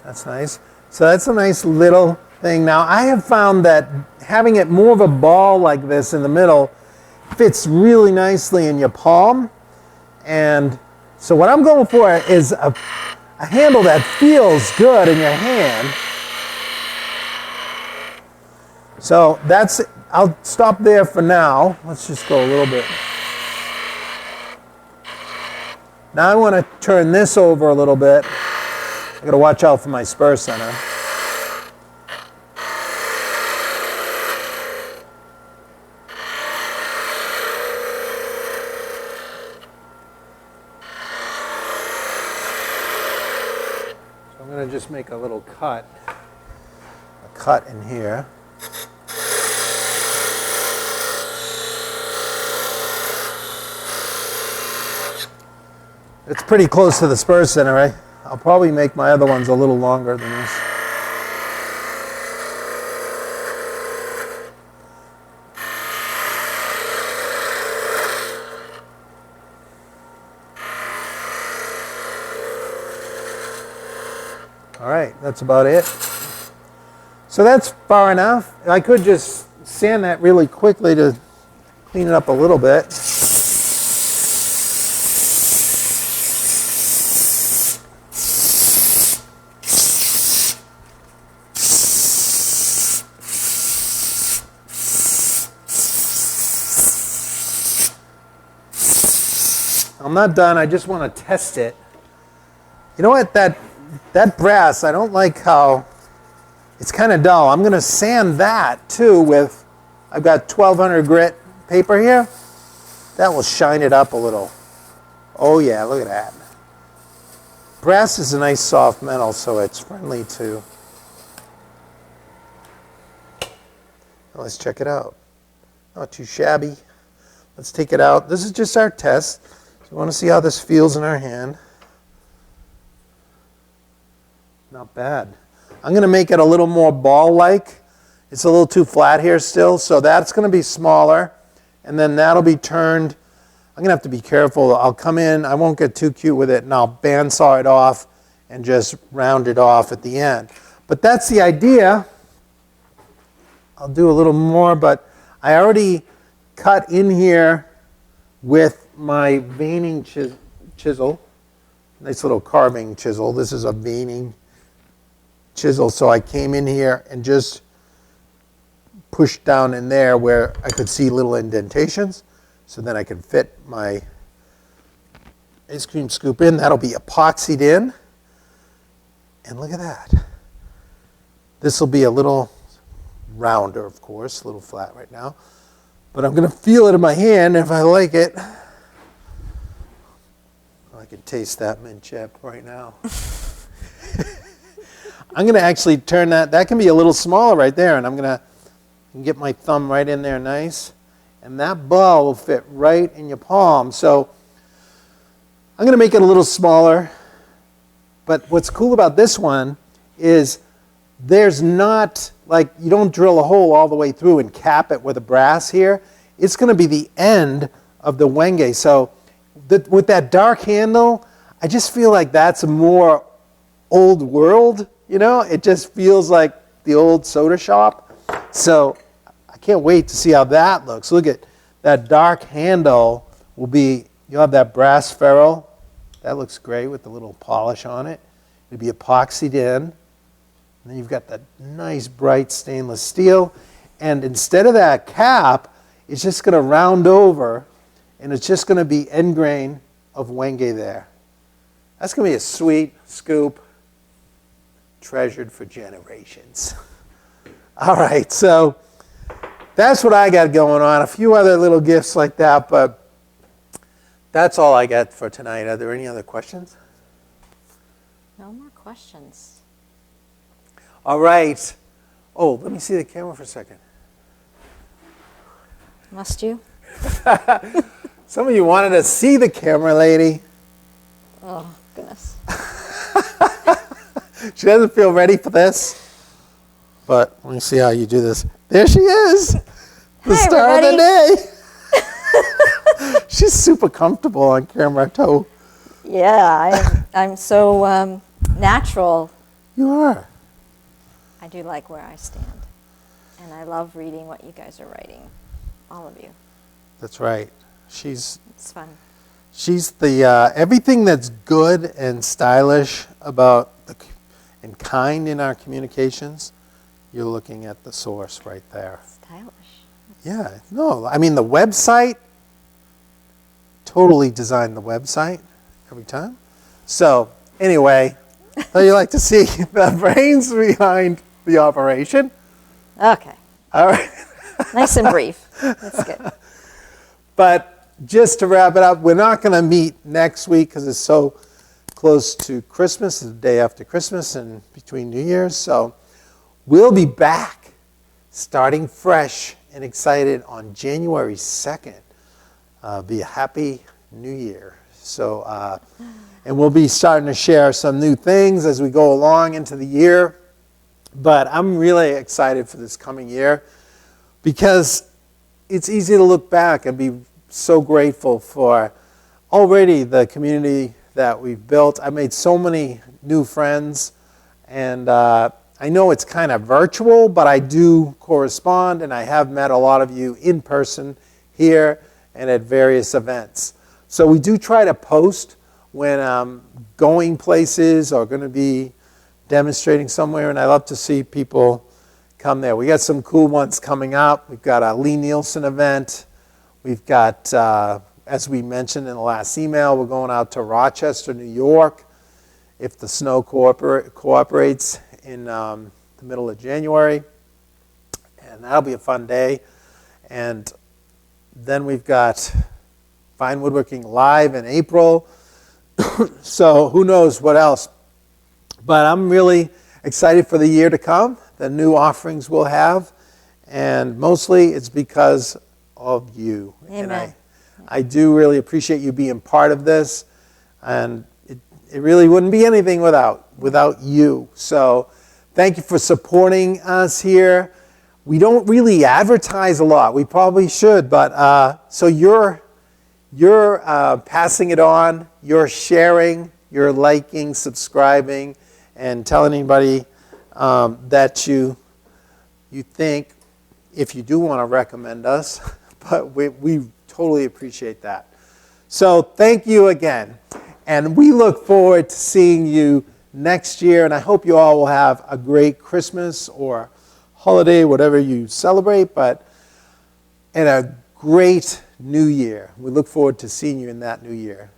That's nice. So that's a nice little thing. Now I have found that having it more of a ball like this in the middle fits really nicely in your palm. And so what I'm going for is a handle that feels good in your hand. So that's it. I'll stop there for now. Let's just go a little bit. Now I want to turn this over a little bit. I got to watch out for my spur center. So I'm going to just make a little cut in here. It's pretty close to the spur center, right? I'll probably make my other ones a little longer than this. All right, that's about it. So that's far enough. I could just sand that really quickly to clean it up a little bit. I'm not done. I just want to test it. You know what? That brass, I don't like how it's kind of dull. I'm going to sand that too with, I've got 1200 grit paper here. That will shine it up a little. Oh yeah, look at that. Brass is a nice soft metal, so it's friendly to. Let's check it out. Not too shabby. Let's take it out. This is just our test. We want to see how this feels in our hand. Not bad. I'm going to make it a little more ball-like. It's a little too flat here still, so that's going to be smaller. And then that'll be turned. I'm going to have to be careful. I'll come in, I won't get too cute with it, and I'll bandsaw it off and just round it off at the end. But that's the idea. I'll do a little more, but I already cut in here with my veining chisel, nice little carving chisel. This is a veining chisel, so I came in here and just pushed down in there where I could see little indentations, so then I can fit my ice cream scoop in. That'll be epoxied in, and look at that. This will be a little rounder, of course, a little flat right now, but I'm going to feel it in my hand. If I like it, I can taste that mint chip right now. I'm going to actually turn that. That can be a little smaller right there, and I'm going to get my thumb right in there nice. And that ball will fit right in your palm. So I'm going to make it a little smaller. But what's cool about this one is there's not, like, you don't drill a hole all the way through and cap it with a brass here. It's going to be the end of the wenge. So with that dark handle, I just feel like that's a more old world, you know? It just feels like the old soda shop. So I can't wait to see how that looks. Look at that dark handle will be, you'll have that brass ferrule. That looks great with the little polish on it. It'll be epoxied in. And then you've got that nice bright stainless steel. And instead of that cap, it's just going to round over, and it's just going to be end grain of wenge there. That's going to be a sweet scoop, treasured for generations. All right, so that's what I got going on. A few other little gifts like that, but that's all I got for tonight. Are there any other questions? No more questions. All right. Oh, let me see the camera for a second. Must you? Some of you wanted to see the camera lady. Oh, goodness. She doesn't feel ready for this. But let me see how you do this. There she is. The Hi, star everybody. of the day. She's super comfortable on camera, too. Yeah, I'm so natural You are. I do like where I stand. And I love reading what you guys are writing. All of you. That's right. It's fun. She's the everything that's good and stylish about and kind in our communications. You're looking at the source right there. Stylish. Yeah. No, I mean the website. Totally designed the website every time. So anyway, how you like to see the brains behind the operation? Okay. All right. Nice and brief. That's good. But just to wrap it up, we're not going to meet next week because it's so close to Christmas, the day after Christmas and between New Year's. So we'll be back starting fresh and excited on January 2nd. Be a happy new year. So, and we'll be starting to share some new things as we go along into the year. But I'm really excited for this coming year because it's easy to look back and be so grateful for already the community that we've built. I made so many new friends, and I know it's kind of virtual, but I do correspond, and I have met a lot of you in person here and at various events. So we do try to post when I'm going places or going to be demonstrating somewhere, and I love to see people come there. We got some cool ones coming up. We've got a Lee Nielsen event. We've got, as we mentioned in the last email, we're going out to Rochester, New York, if the snow cooperates in the middle of January. And that'll be a fun day. And then we've got Fine Woodworking Live in April. So who knows what else. But I'm really excited for the year to come, the new offerings we'll have. And mostly it's because of you. Amen. And I do really appreciate you being part of this. And it really wouldn't be anything without you. So thank you for supporting us here. We don't really advertise a lot. We probably should, but so you're passing it on. You're sharing. You're liking, subscribing, and telling anybody that you think, if you do want to recommend us. But we totally appreciate that. So thank you again, and we look forward to seeing you next year. And I hope you all will have a great Christmas or holiday, whatever you celebrate, and a great new year. We look forward to seeing you in that new year.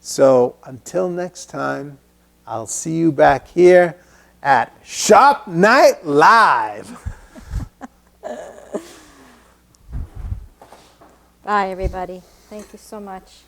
So until next time, I'll see you back here at Shop Night Live. Bye, everybody. Thank you so much.